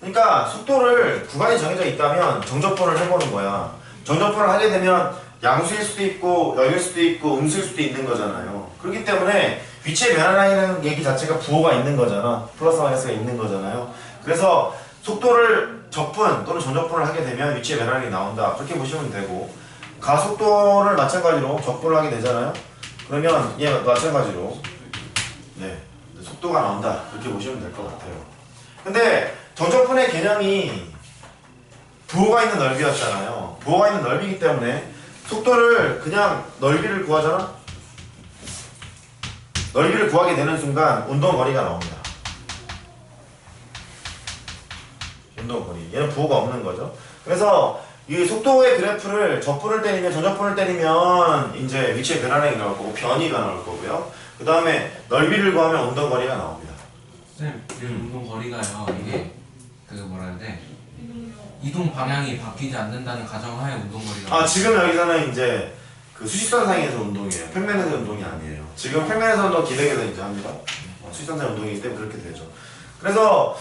그러니까 속도를 구간이 정해져 있다면 정적분을 해보는 거야. 정적분을 하게 되면 양수일 수도 있고 역일 수도 있고 음수일 수도 있는 거잖아요. 그렇기 때문에 위치의 변화량이라는 얘기 자체가 부호가 있는 거잖아. 플러스 마이너스가 있는 거잖아요. 그래서 속도를 적분 또는 정적분을 하게 되면 위치의 변화량이 나온다. 그렇게 보시면 되고 가속도를 마찬가지로 적분을 하게 되잖아요. 그러면 얘 마찬가지로 네 속도가 나온다. 그렇게 보시면 될 것 같아요. 근데 정적분의 개념이 부호가 있는 넓이였잖아요. 부호가 있는 넓이기 때문에 속도를 그냥 넓이를 구하잖아? 넓이를 구하게 되는 순간 운동거리가 나옵니다. 운동거리. 얘는 부호가 없는 거죠. 그래서 이 속도의 그래프를 적분을 때리면 정적분을 때리면 이제 위치의 변화량이 나올 거고 변이가 나올 거고요. 그 다음에 넓이를 구하면 운동거리가 나옵니다. 쌤, 운동 거리가요. 이게 그 뭐라 해야 돼? 이동 방향이 바뀌지 않는다는 가정하에 운동 거리가. 지금 여기서는 이제 그 수직선상에서 운동이에요. 평면에서 운동이 아니에요. 지금 평면에서 운동 기백에서 이제 합니다. 수직선상 운동이기 때문에 그렇게 되죠. 그래서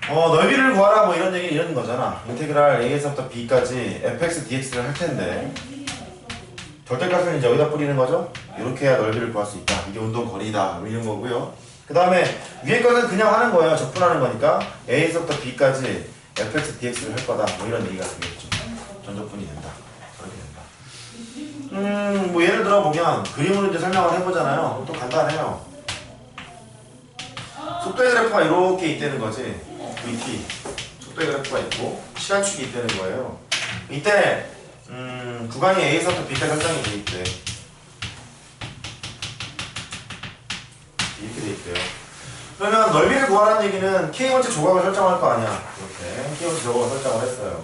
넓이를 구하라 뭐 이런 얘기 이런 거잖아. 인테그랄 a에서부터 b까지 fx dx를 할 텐데 절대값은 이제 여기다 뿌리는 거죠. 이렇게 해야 넓이를 구할 수 있다. 이게 운동 거리다. 뭐 이런 거고요. 그 다음에 위에 거는 그냥 하는 거예요. 적분하는 거니까 a에서부터 b까지 fx dx를 할 거다. 뭐 이런 얘기가 되겠죠. 전적분이 된다. 그렇게 된다. 뭐 예를 들어 보면 그림으로 이제 설명을 해보잖아요. 또 간단해요. 속도의 그래프가 이렇게 있다는 거지. vt 속도의 그래프가 있고 시간축이 있다는 거예요. 이때 구간이 a에서부터 b까지 설정이 돼 있대. 이렇게 돼 있대요. 그러면 넓이를 구하라는 얘기는 k번째 조각을 설정할 거 아니야. 이렇게 k번째 조각을 설정을 했어요.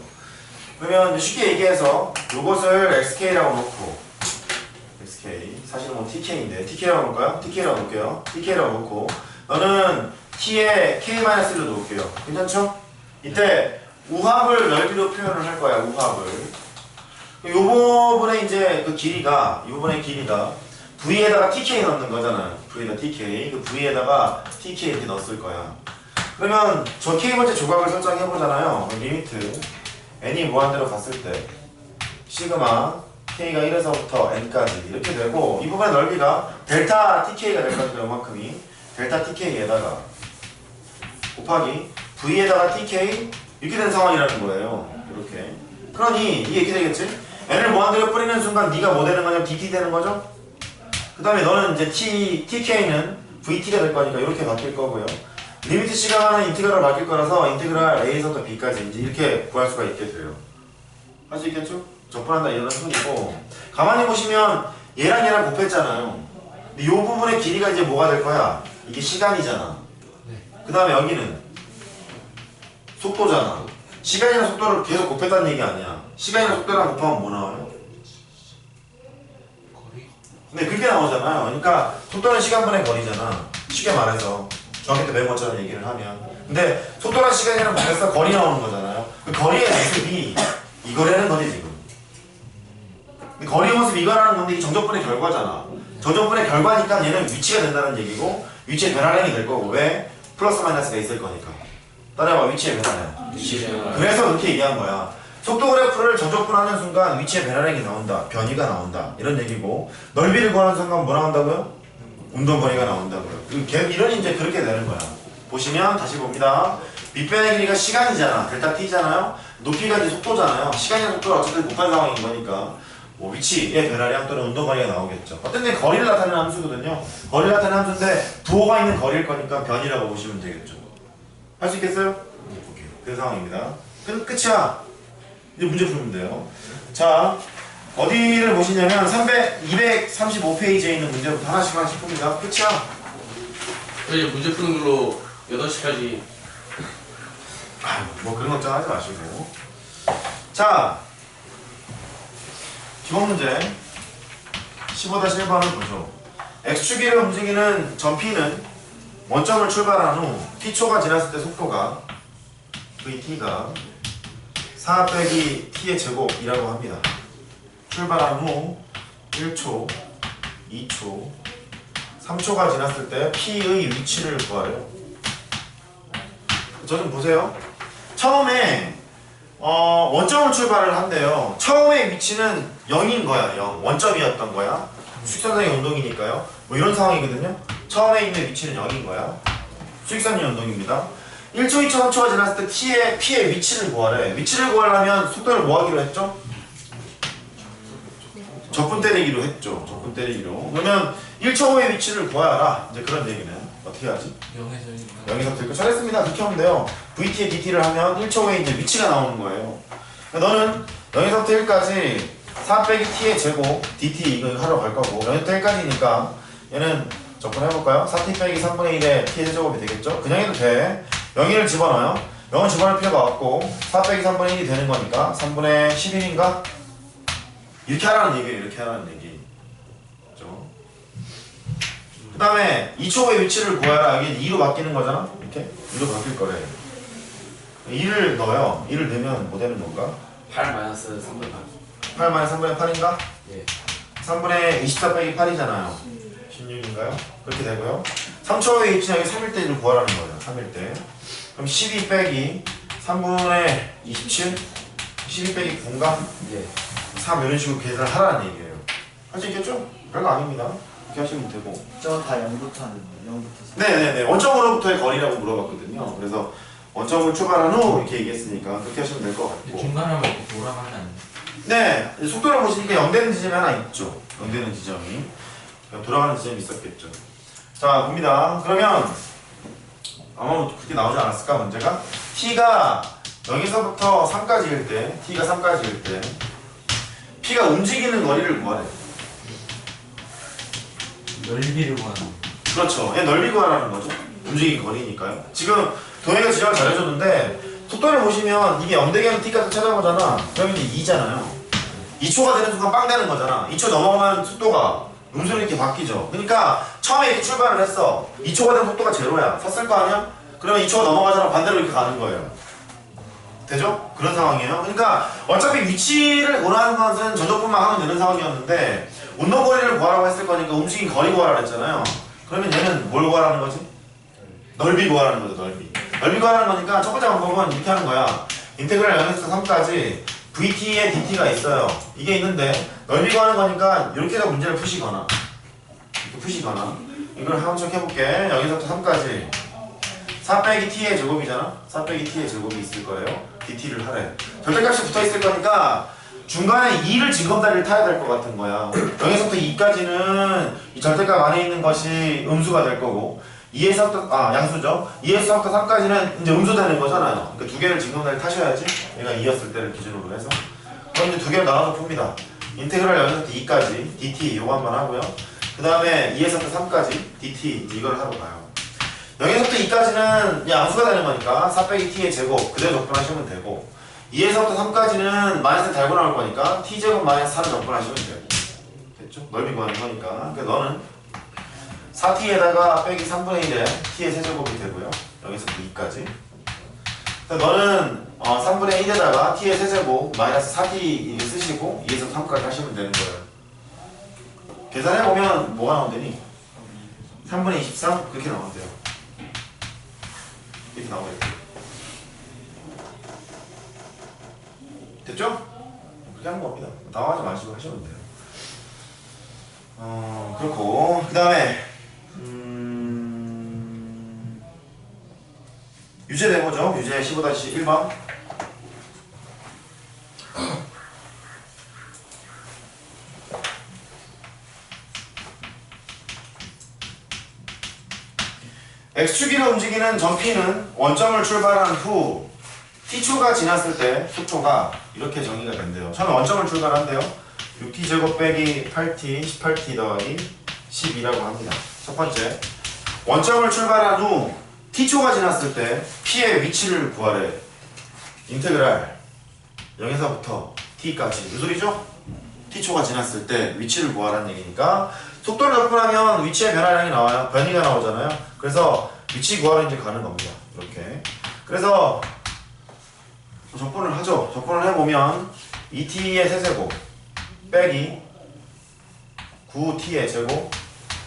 그러면 쉽게 얘기해서 이것을 xk라고 놓고 xk 사실은 뭐 tk인데 tk라고 놓을까요? tk라고 놓을게요. tk라고 놓고 너는 t에 k-를 놓을게요. 괜찮죠? 이때 우합을 넓이로 표현을 할 거야. 우합을 이 부분의 이제 그 길이가 이 부분의 길이가 v에다가 tk 넣는 거잖아요. v에다 tk 그 v에다가 tk 이렇게 넣었을 거야. 그러면 저 k번째 조각을 설정해 보잖아요. 리미트 n이 무한대로 갔을 때 시그마 k가 1에서부터 n까지 이렇게 되고 이 부분의 넓이가 델타 tk가 될 거니까 이만큼이 델타 tk에다가 곱하기 v에다가 tk 이렇게 된 상황이라는 거예요. 이렇게. 그러니 이게 이렇게 되겠지? n을 무한대로 뿌리는 순간 네가 뭐 되는 거냐면 dt 되는 거죠? 그 다음에 너는 이제 tk는 vt가 될 거니까 이렇게 바뀔 거고요. 리미트 시간은 인티그랄을 바뀔 거라서 인티그랄 a에서부터 b까지 이제 이렇게 구할 수가 있게 돼요. 할 수 있겠죠? 접근한다 이런 순이고 가만히 보시면 얘랑 얘랑 곱했잖아요. 근데 이 부분의 길이가 이제 뭐가 될 거야? 이게 시간이잖아. 그 다음에 여기는 속도잖아. 시간이랑 속도를 계속 곱했다는 얘기 아니야. 시간이랑 속도랑 곱하면 뭐 나와요? 거리? 근데 그렇게 나오잖아요. 그러니까 속도는 시간분의 거리잖아. 쉽게 말해서 중학교 때 배운 것처럼 얘기를 하면. 근데 속도랑 시간이랑 곱해서 거리 나오는 거잖아요. 그 거리의 모습이 이거라는 거지 지금. 근데 거리의 모습이 이거라는 건데 이 정적분의 결과잖아. 정적분의 결과니까 얘는 위치가 된다는 얘기고 위치의 변화량이 될 거고 왜? 플러스 마이너스가 있을 거니까. 따라해봐. 위치의 변화량. 그래서 그렇게 얘기한 거야. 속도 그래프를 정적분하는 순간 위치의 변화량이 나온다. 변이가 나온다. 이런 얘기고 넓이를 구하는 순간 뭐 나온다고요? 운동거리가 나온다고요. 이런 이제 그렇게 되는 거야. 보시면 다시 봅니다. 밑변의 길이가 시간이잖아. 델타 t잖아요. 높이가 이제 속도잖아요. 시간이랑 속도를 어쨌든 곱한 상황인 거니까 뭐 위치의 변화량 또는 운동거리가 나오겠죠. 어떤 게 거리를 나타내는 함수거든요. 거리를 나타내는 함수인데 부호가 있는 거리일 거니까 변이라고 보시면 되겠죠. 할 수 있겠어요? 오케이. 그 상황입니다. 끝이야. 이제 문제 풀면 돼요. 자, 어디를 보시냐면 235페이지에 있는 문제부터 하나씩 풉니다. 끝이야. 이제 문제 푸는 걸로 8시까지. 뭐 그런 걱정 하지 마시고. 자, 기본 문제 15-1번을 보죠. x축으로 움직이는 점 P는 원점을 출발한 후 t초가 지났을 때 속도가 vt가 4 빼기 t의 제곱이라고 합니다. 출발한 후 1초, 2초, 3초가 지났을 때 P의 위치를 구하래요. 저 좀 보세요. 처음에 원점을 출발을 한대요. 처음에 위치는 0인 거야. 0. 원점이었던 거야. 수직선상의 운동이니까요. 뭐 이런 상황이거든요. 처음에 있는 위치는 0인 거야. 수직선의 운동입니다. 1초, 2초, 3초가 지났을 때 P의 위치를 구하래. 위치를 구하려면 속도를 뭐 하기로 했죠? 적분 때리기로 했죠. 적분 때리기로. 그러면 1초 후의 위치를 구하라. 이제 그런 얘기는 어떻게 하지? 0에서 0에서 들고 잘했습니다. 그렇게 하면 돼요. VT에 DT를 하면 1초 후에 이제 위치가 나오는 거예요. 너는 0에서부터 1까지 4 빼기 T의 제곱 DT 이거 하러 갈 거고 0에서부터 1까지니까 얘는 접근해볼까요? 4T 빼기 3분의 1의 T의 제곱이 되겠죠? 그냥 해도 돼. 0을 집어넣어요. 0을 집어넣을 필요가 없고 4 빼기 3분의 1이 되는 거니까 3분의 11인가? 이렇게 하라는 얘기예요. 이렇게 하라는 얘기. 그렇죠? 그 다음에 2초 후의 위치를 구하라. 이게 2로 바뀌는 거잖아? 이렇게? 2로 바뀔 거래. 2를 넣어요. 2를 넣으면 뭐 되는 건가? 8 마이너스 3분의 8. 8 마이너스 3분의 8인가? 예. 3분의 24 빼기 8이잖아요. 16인가요? 그렇게 되고요. 3초 후의 위치는 여기 3일 때를 구하라는 거예요. 3일 때. 그럼 12 빼기 3분의 27? 12 빼기 9인가? 예. 3 이런 식으로 계산을 하라는 얘기예요. 할 수 있겠죠? 별거 아닙니다. 이렇게 하시면 되고. 저거 다 0부터 하는 거예요. 0부터. 네네네. 원점으로부터의 거리라고 물어봤거든요. 그래서 원점을 출발한 후 이렇게 얘기했으니까 그렇게 하시면 될 것 같고. 중간에 한번 이렇게 돌아가면 네. 속도를 보시니까 0되는 지점이 하나 있죠. 0되는 지점이. 돌아가는 지점이 있었겠죠. 자, 봅니다. 그러면 아마 그렇게 나오지 않았을까 문제가? t가 0에서부터 3까지일 때 t가 3까지일 때 P가 움직이는 거리를 구하래. 넓이를 구하는. 그렇죠. 얘 넓이 구하라는 거죠. 움직이는 거리니까요. 지금 동해가 지적을 잘해줬는데 속도를 보시면 이게 0 되게 하는 t값을 찾아보잖아. 그러면 이제 2잖아요. 2초가 되는 순간 빵 되는 거잖아. 2초 넘어가면 속도가 음수로 이렇게 바뀌죠. 그러니까 처음에 이렇게 출발을 했어. 2초가 되면 속도가 제로야. 섰을 거 아니야? 그러면 2초가 넘어가잖아. 반대로 이렇게 가는 거예요. 되죠? 그런 상황이에요. 그러니까 어차피 위치를 원하는 것은 전적분만 하면 되는 상황이었는데 운동거리를 구하라고 했을 거니까 움직인 거리 구하라고 했잖아요. 그러면 얘는 뭘 구하라는 거지? 넓이 구하라는 거죠. 넓이. 넓이 구하라는 거니까 첫 번째 방법은 이렇게 하는 거야. 인테그랄 0에서 3까지 VT에 DT가 있어요. 이게 있는데 넓이 구하는 거니까 이렇게 해서 문제를 푸시거나 이렇게 푸시거나 이걸 한 번 해볼게. 여기서부터 3까지 4 빼기 t의 제곱이잖아? 4 빼기 t의 제곱이 있을 거예요. dt를 하래. 절대값이 붙어있을 거니까 중간에 2를 징검다리를 타야 될 것 같은 거야. 0에서부터 2까지는 이 절대값 안에 있는 것이 음수가 될 거고 2에서부터 양수죠. 2에서부터 3까지는 이제 음수 되는 거잖아요. 그러니까 두 개를 징검다리 타셔야지. 얘가 2였을 때를 기준으로 해서. 그럼 이제 두 개를 나눠서 풉니다. 인테그랄 0에서부터 2까지 dt 요거 한번 하고요. 그 다음에 2에서부터 3까지 dt 이제 이걸 하러 가요. 0에서부터 2까지는 양수가 되는 거니까 4 빼기 t의 제곱 그대로 접근하시면 되고 2에서부터 3까지는 마이너스 달고 나올 거니까 t제곱 마이너스 4를 접근하시면 되고 됐죠? 넓이 구하는 거니까 그러니까 너는 4t에다가 빼기 3분의 1에 t의 세제곱이 되고요. 여기서부터 2까지 너는 3분의 1에다가 t의 세제곱 마이너스 4t 쓰시고 2에서 3까지 하시면 되는 거예요. 계산해보면 뭐가 나온대니? 3분의 23? 그렇게 나온대요. 이렇게 나오겠죠. 됐죠? 그렇게 하는 겁니다. 당황하지 마시고 하시면 돼요. 그렇고 그 다음에 유제 네모죠. 유제 15-1번 X축으로 움직이는 점피는 원점을 출발한 후 t초가 지났을 때 속초가 이렇게 정의가 된대요. 처음에 원점을 출발한대요. 6t제곱 빼기 8t 18t 더하기 12라고 합니다. 첫 번째 원점을 출발한 후 t초가 지났을 때 p의 위치를 구하래. 인테그랄 0에서부터 t까지 무슨 소리죠? t초가 지났을 때 위치를 구하라는 얘기니까 속도를 접근하면 위치의 변화량이 나와요. 변이가 나오잖아요. 그래서 위치 구하러 이제 가는 겁니다. 이렇게. 그래서 접근을 하죠. 접근을 해보면 2t의 세제곱 빼기 9t의 제곱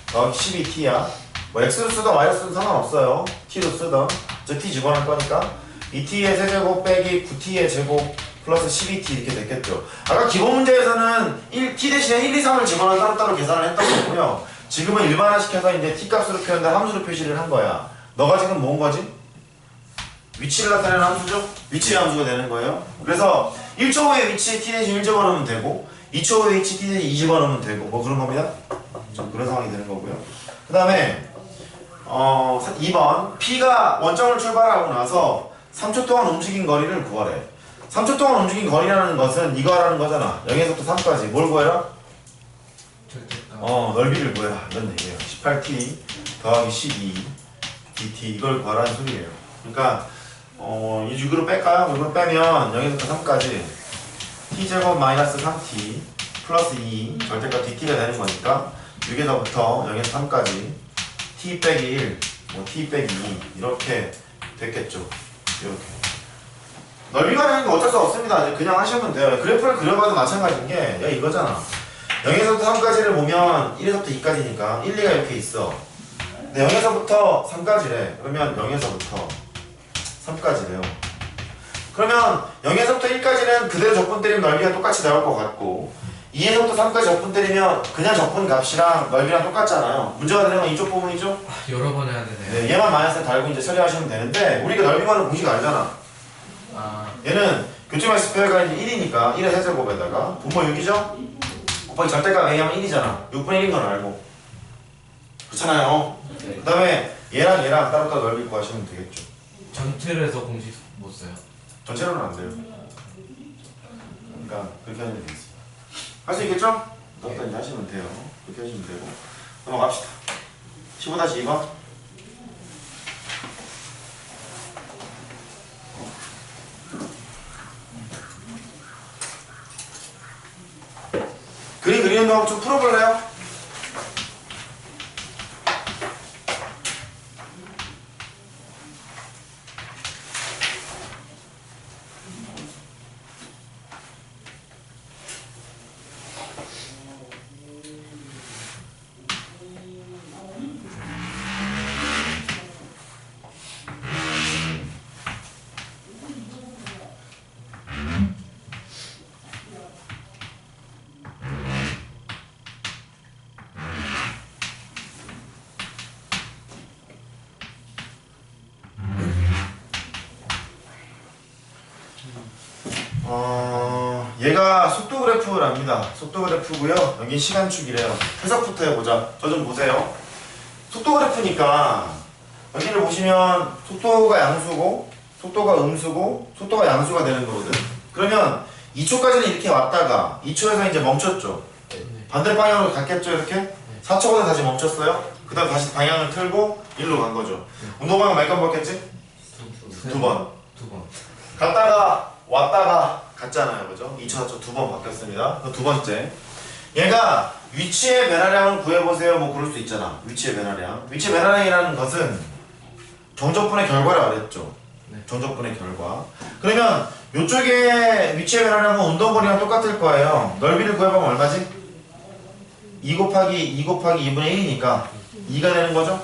더하기 12t야. 뭐 x로 쓰든 y로 쓰든 상관없어요. t로 쓰든 저 t 집어넣을 거니까 2t의 세제곱 빼기 9t의 제곱 플러스 12t 이렇게 됐겠죠. 아까 기본 문제에서는 t 대신에 1, 2, 3을 집어넣어 따로따로 계산을 했던 거고요. 지금은 일반화시켜서 이제 t 값으로 표현된 함수로 표시를 한 거야. 너가 지금 뭔 거지? 위치를 나타내는 함수죠? 위치 함수가 되는 거예요. 그래서 1초 후에 위치에 t 대신 1 집어넣으면 되고 2초 후에 위치 t 대신 2 집어넣으면 되고 뭐 그런 겁니다. 좀 그런 상황이 되는 거고요. 그 다음에 2번 p가 원점을 출발하고 나서 3초 동안 움직인 거리를 구하래. 3초 동안 움직인 거리라는 것은 이거 하라는 거잖아. 0에서부터 3까지 뭘 구해라? 넓이를 구해라 이런 얘기예요. 18t 더하기 12 dt 이걸 구하라는 소리예요. 그러니까 이 6으로 뺄까요? 6으로 빼면 0에서부터 3까지 t제곱 마이너스 3t 플러스 2 절대값 dt가 되는 거니까 6에서부터 0에서 3까지 t 빼기 1 뭐 t 빼기 2 이렇게 됐겠죠. 이렇게 넓이가 되는 게 어쩔 수 없습니다. 이제 그냥 하시면 돼요. 그래프를 그려봐도 마찬가지인 게 이거잖아. 0에서부터 3까지를 보면 1에서부터 2까지니까 1, 2가 이렇게 있어. 근데 0에서부터 3까지래. 그러면 0에서부터 3까지래요. 그러면 0에서부터 1까지는 그대로 적분 때리면 넓이가 똑같이 나올 것 같고 2에서부터 3까지 적분 때리면 그냥 적분 값이랑 넓이랑 똑같잖아요. 문제가 되는 건 이쪽 부분이죠? 여러 번 해야 되네요. 네, 얘만 마이너스 달고 이제 처리하시면 되는데 우리가 넓이만은 공식 알잖아. 얘는 교점에서 표현가 이제 1이니까 1의 세제곱에다가 분모 6이죠? 곱하기 절대값 A하면 1이잖아. 6분의 1인 건 알고 그렇잖아요. 그 다음에 얘랑 얘랑 따로따로 넓이 구하시면 되겠죠. 전체를 해서 공식 못 써요. 전체로는 안 돼요. 그러니까 그렇게 하면 되겠습니다. 할 수 있겠죠? 그것도 이제 하시면 돼요. 그렇게 하시면 되고 넘어갑시다. 15-2번 그림 그리는 거 좀 풀어볼래요? 얘가 속도 그래프랍니다. 속도 그래프고요. 여기 시간축이래요. 해석부터 해보자. 저 좀 보세요. 속도 그래프니까 여기를 보시면 속도가 양수고 속도가 음수고 속도가 양수가 되는 거거든. 그러면 2초까지는 이렇게 왔다가 2초에서 이제 멈췄죠. 반대 방향으로 갔겠죠. 이렇게 4초간에 다시 멈췄어요. 그 다음 다시 방향을 틀고 1로 간 거죠. 운동방향 몇 번 바뀌었지? 두 번. 갔다가 왔다가 갔잖아요. 그죠? 2초, 4초 두 번 바뀌었습니다. 그 두 번째. 얘가 위치의 변화량을 구해보세요. 뭐 그럴 수 있잖아. 위치의 변화량. 위치의 변화량이라는 것은 정적분의 결과라고 그랬죠. 정적분의 결과. 그러면 이쪽에 위치의 변화량은 운동거리랑 똑같을 거예요. 넓이를 구해보면 얼마지? 2 곱하기 2분의 1이니까 2가 되는 거죠?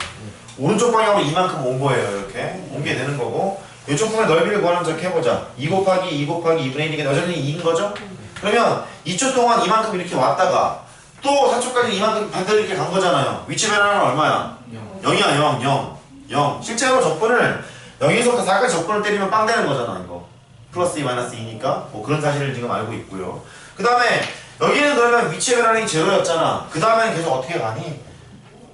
오른쪽 방향으로 이만큼 온 거예요. 이렇게 온 게 되는 거고 이쪽 부분의 넓이를 구하는 척 해보자. 2 곱하기 2분의 1이니까 여전히 2인 거죠? 그러면 2초 동안 이만큼 이렇게 왔다가 또 4초까지 이만큼 반대로 이렇게 간 거잖아요. 위치 변화는 얼마야? 0이야 0. 실제로 적분을 0에서부터 4까지 적분을 때리면 빵 되는 거잖아. 이거 플러스 2 마이너스 2니까 뭐 그런 사실을 지금 알고 있고요. 그 다음에 여기는 그러면 위치의 변화량이 제로였잖아. 그 다음에는 계속 어떻게 가니?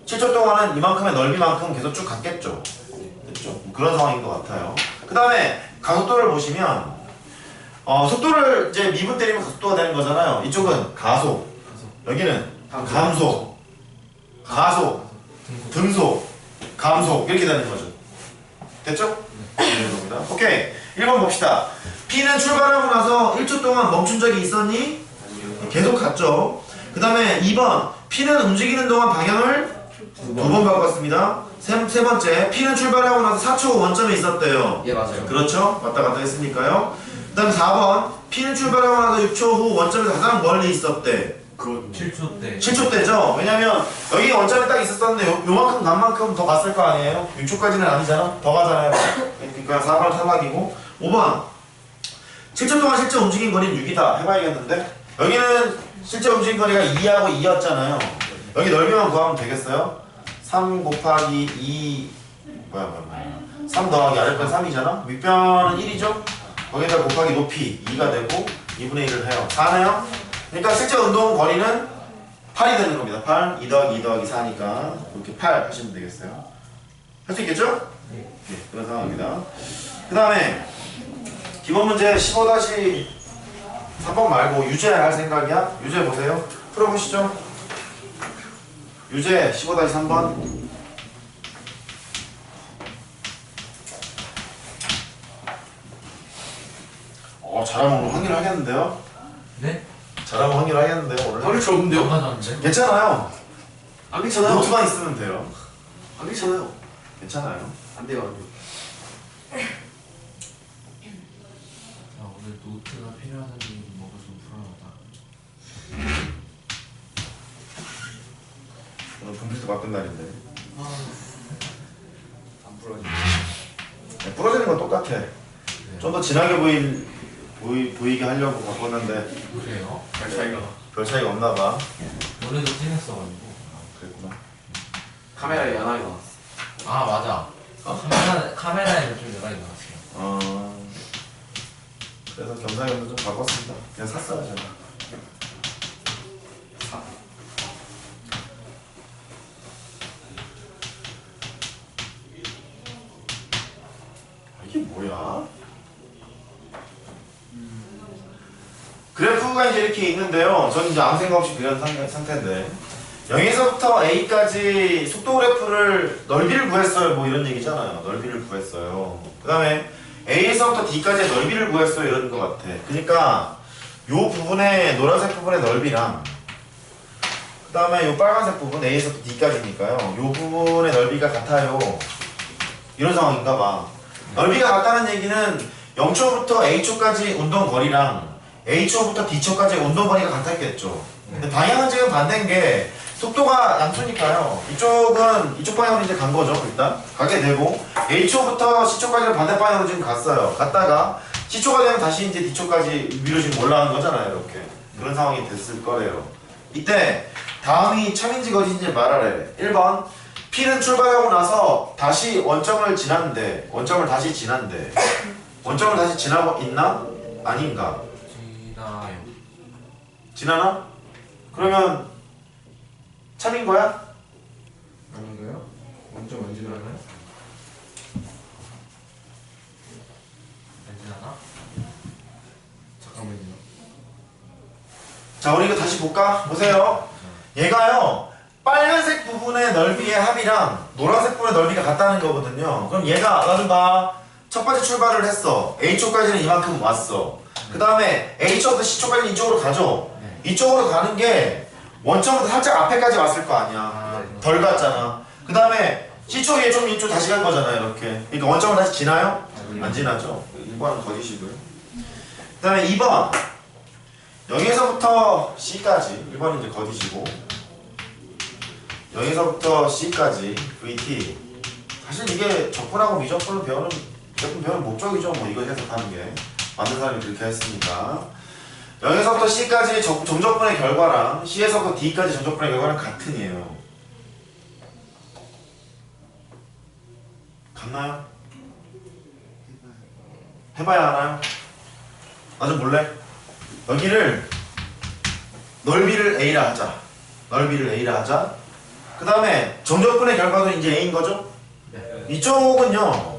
7초 동안은 이만큼의 넓이만큼 계속 쭉 갔겠죠. 됐죠? 뭐 그런 상황인 것 같아요. 그 다음에 가속도를 보시면 속도를 이제 미분 때리면 가속도가 되는 거잖아요. 이쪽은 가속, 여기는 감속, 가속, 등속, 감속 이렇게 되는 거죠. 됐죠? 이런 겁니다. 오케이. 1번 봅시다. P는 출발하고 나서 1초 동안 멈춘 적이 있었니? 계속 갔죠. 그 다음에 2번 P는 움직이는 동안 방향을 두 번 바꿨습니다. 세 번째 P는 출발하고 나서 4초 후 원점에 있었대요. 예 맞아요. 그렇죠? 왔다 갔다 했으니까요. 그 다음에 4번 P는 출발하고 나서 6초 후 원점에서 가장 멀리 있었대. 7초 때 7초 때죠? 왜냐면 여기 원점에 딱 있었었는데 요만큼 간 만큼 더 갔을 거 아니에요? 6초까지는 아니잖아? 더 가잖아요. 그러니까 4번 탈락이고 5번 7초 동안 실제 움직인 거리는 6이다 해봐야겠는데 여기는 실제 움직인 거리가 2하고 2였잖아요. 여기 넓이만 구하면 되겠어요? 3 곱하기 2 3 더하기 아랫변 3이잖아? 윗변은 1이죠? 거기다 곱하기 높이 2가 되고 2분의 1을 해요. 4네요? 그러니까 실제 운동 거리는 8이 되는 겁니다. 8, 2 더하기 2 더하기 4니까 이렇게 8 하시면 되겠어요. 할 수 있겠죠? 네, 그런 상황입니다. 그 다음에 기본 문제 15-3번 말고 유제 할 생각이야? 유제 보세요. 풀어보시죠. 유제 15-3번. 잘하면 오늘 확률 하겠는데요? 네? 잘하면 확률 하겠는데요 오늘? 하루 좋은데요? 안 맞았는데? 괜찮아요. 안 괜찮아요. 노트만 있으면 돼요. 안 괜찮아요. 괜찮아요. 안 돼요 안 돼요. 오늘 노트가 필요하다니 뭐가 좀 불안하다. 오늘 컴퓨터 바꾼 날인데. 안 부러지. 부러지는 건 똑같아. 좀 더 진하게 보이게 하려고 바꿨는데 그래요? 별 차이가. 별 차이가 없나 봐. 오늘도 진했어가지고. 그랬구나. 카메라에 연하게 나왔어. 아 맞아. 카메라에는 좀 연락이 나왔어요. 그래서 경상형도 좀 바꿨습니다. 그냥 샀어요 제가. 이게 뭐야? 그래프가 이제 이렇게 있는데요. 저는 이제 아무 생각 없이 그린 상태인데 0에서부터 A까지 속도 그래프를 넓이를 구했어요. 뭐 이런 얘기잖아요. 넓이를 구했어요. 그 다음에 A에서부터 D까지의 넓이를 구했어요. 이런 것 같아. 그러니까 요 부분의 노란색 부분의 넓이랑 그 다음에 요 빨간색 부분 A에서부터 D까지니까요. 요 부분의 넓이가 같아요. 이런 상황인가 봐. 넓이가 같다는 얘기는 0초부터 A초까지 운동 거리랑 A초부터 D초까지 운동 거리가 같았겠죠. 근데 방향은 지금 반대인 게 속도가 양수니까요. 이쪽 방향으로 이제 간 거죠. 일단 가게 되고 A초부터 C초까지는 반대 방향으로 지금 갔어요. 갔다가 C초가 되면 다시 이제 D초까지 위로 지금 올라가는 거잖아요. 이렇게 그런 상황이 됐을 거래요. 이때 다음이 참인지 거짓인지 말하래. 1번 P는 출발하고 나서 다시 원점을 지났는데 원점을 다시 지나고 있나? 아닌가? 지나요. 지나나? 그러면 참인 거야? 아닌가요? 먼저 만지나요? 만지나나? 잠깐만요. 자, 우리 이거 다시 볼까? 보세요. 얘가요, 빨간색 부분의 넓이의 합이랑 노란색 부분의 넓이가 같다는 거거든요. 그럼 얘가, 나 좀 봐. 첫 번째 출발을 했어. A쪽까지는 이만큼 왔어. 그 다음에 A쪽부터 C쪽까지는 이쪽으로 가죠. 이쪽으로 가는 게 원점부터 살짝 앞에까지 왔을 거 아니야. 덜 갔잖아. 그 다음에 C쪽에 좀 이쪽 다시 간 거잖아요. 이렇게. 그러니까 원점을 다시 지나요? 안 지나죠. 1번은 거짓이고요. 그 다음에 2번. 여기서부터 C까지 1번은 이제 거짓이고, 여기서부터 C까지 VT. 사실 이게 적분하고 미적분을 배우는 목적이죠. 뭐 이걸 해석하는 게 많은 사람이 그렇게 했으니까. 여기서부터 C까지 점적분의 결과랑 C에서부터 D까지 점적분의 결과는 같은이에요. 같나요? 해봐야 하나요? 아주 몰래? 여기를 넓이를 A라 하자. 넓이를 A라 하자. 그 다음에 점적분의 결과도 이제 A인 거죠? 네. 이쪽은요,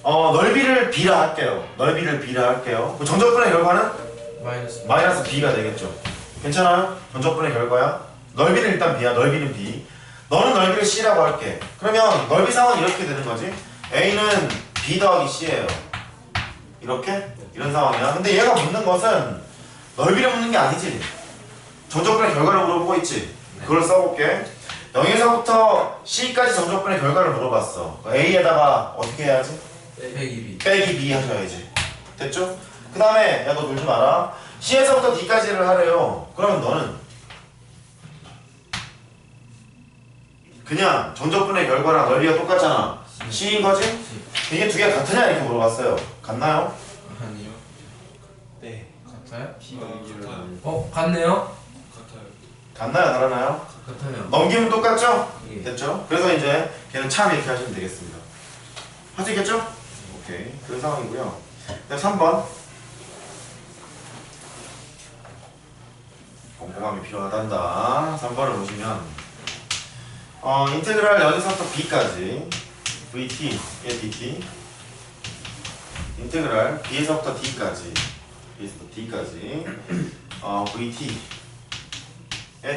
넓이를 B라 할게요. 넓이를 B라 할게요. 그 점적분의 결과는 마이너스 B가 되겠죠. 괜찮아요? 점적분의 결과야. 넓이는 일단 B야. 넓이는 B. 너는 넓이를 C라고 할게. 그러면 넓이상은 이렇게 되는 거지. A는 B 더하기 C예요. 이렇게? 이런 상황이야. 근데 얘가 묻는 것은 넓이를 묻는 게 아니지. 점적분의 결과를 물어보고 있지. 그걸 써볼게. 여기서부터 C까지 점적분의 결과를 물어봤어. A에다가 어떻게 해야지? 빼기 B. 빼기 B 하셔야지. 됐죠? 그 다음에 야 너 놀지 마라. C에서부터 D까지를 하래요. 그러면 너는 그냥 점적분의 결과랑 넓이가 똑같잖아. C인 거지? 이게 두 개가 같으냐 이렇게 물어봤어요. 같나요? 아니요. 네. 같아요? B가 여기를 같네요? 같아요. 같나요? 다르나요? 같아요. 넘기면 똑같죠? 예. 됐죠? 그래서 이제 걔는 참 이렇게 하시면 되겠습니다. 할 수 있겠죠? 오케이. 그런 상황이고요. 그다음 3번. 꼼꼼함이 필요하단다. 3번을 보시면 인테그랄 여기서부터 b까지 vt의 dt 인테그랄 b에서부터 d까지 vt의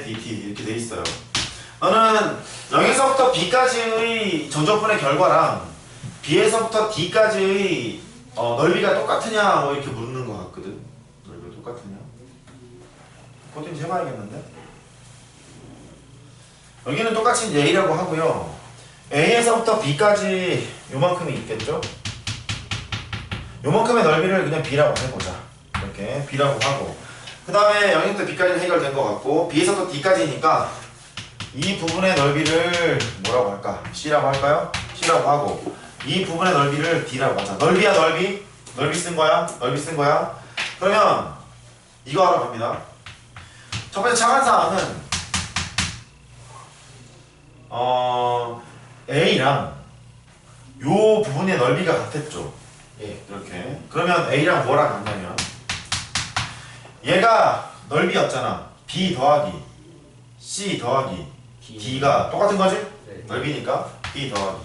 dt 이렇게 돼 있어요. 너는 여기서부터 b까지의 점적분의 결과랑 b에서부터 d까지의 넓이가 똑같으냐 뭐 이렇게 묻는 것 같거든. 넓이가 똑같으냐? 그것도 이제 해봐야겠는데. 여기는 똑같이 이제 a라고 하고요. a에서부터 b까지 요만큼이 있겠죠? 요만큼의 넓이를 그냥 b라고 해보자. 이렇게 b라고 하고, 그 다음에 여기부터 b까지는 해결된 것 같고, b에서부터 d까지니까 이 부분의 넓이를 뭐라고 할까? c라고 할까요? c라고 하고, 이 부분의 넓이를 d라고 하자. 넓이야 넓이? 넓이 쓴 거야? 넓이 쓴 거야? 그러면 이거 하러 갑니다. 첫 번째 차관사항은 A랑 요 부분의 넓이가 같았죠. 예. 이렇게. 그러면 A랑 뭐랑 같냐면 얘가 넓이였잖아. B 더하기 C 더하기 D가 똑같은 거지? 네. 넓이니까 B 더하기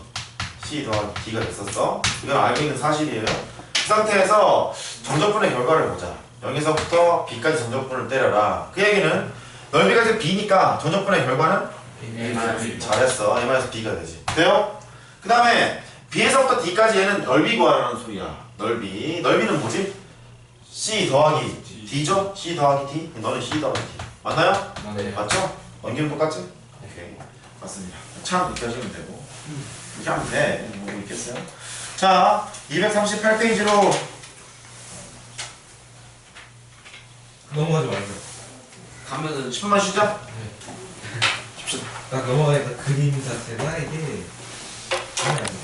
C 더하기 D가 됐었어. 이건 알고 있는 사실이에요. 그 상태에서 점적분의 결과를 보자. 여기서부터 B까지 점적분을 때려라. 그 얘기는 넓이가 이제 B니까 점적분의 결과는 잘했어. A마이너스 B가 되지. 돼요? 그 다음에 B에서부터 D까지 얘는 넓이 구하라는 소리야. 넓이는 뭐지? C 더하기 D죠? C 더하기 D? 너는 C 더하기 D 맞나요? 네. 맞죠? 넘기면 똑같지? 오케이. 맞습니다. 참 이렇게 하시면 되고 이렇게 하면 돼. 뭐 있겠어요? 자, 238페이지로 넘어가지 말고. 가면은 10분만 쉬자. 딱 넘어가니까 그림 자체가 이게 장난 아니야.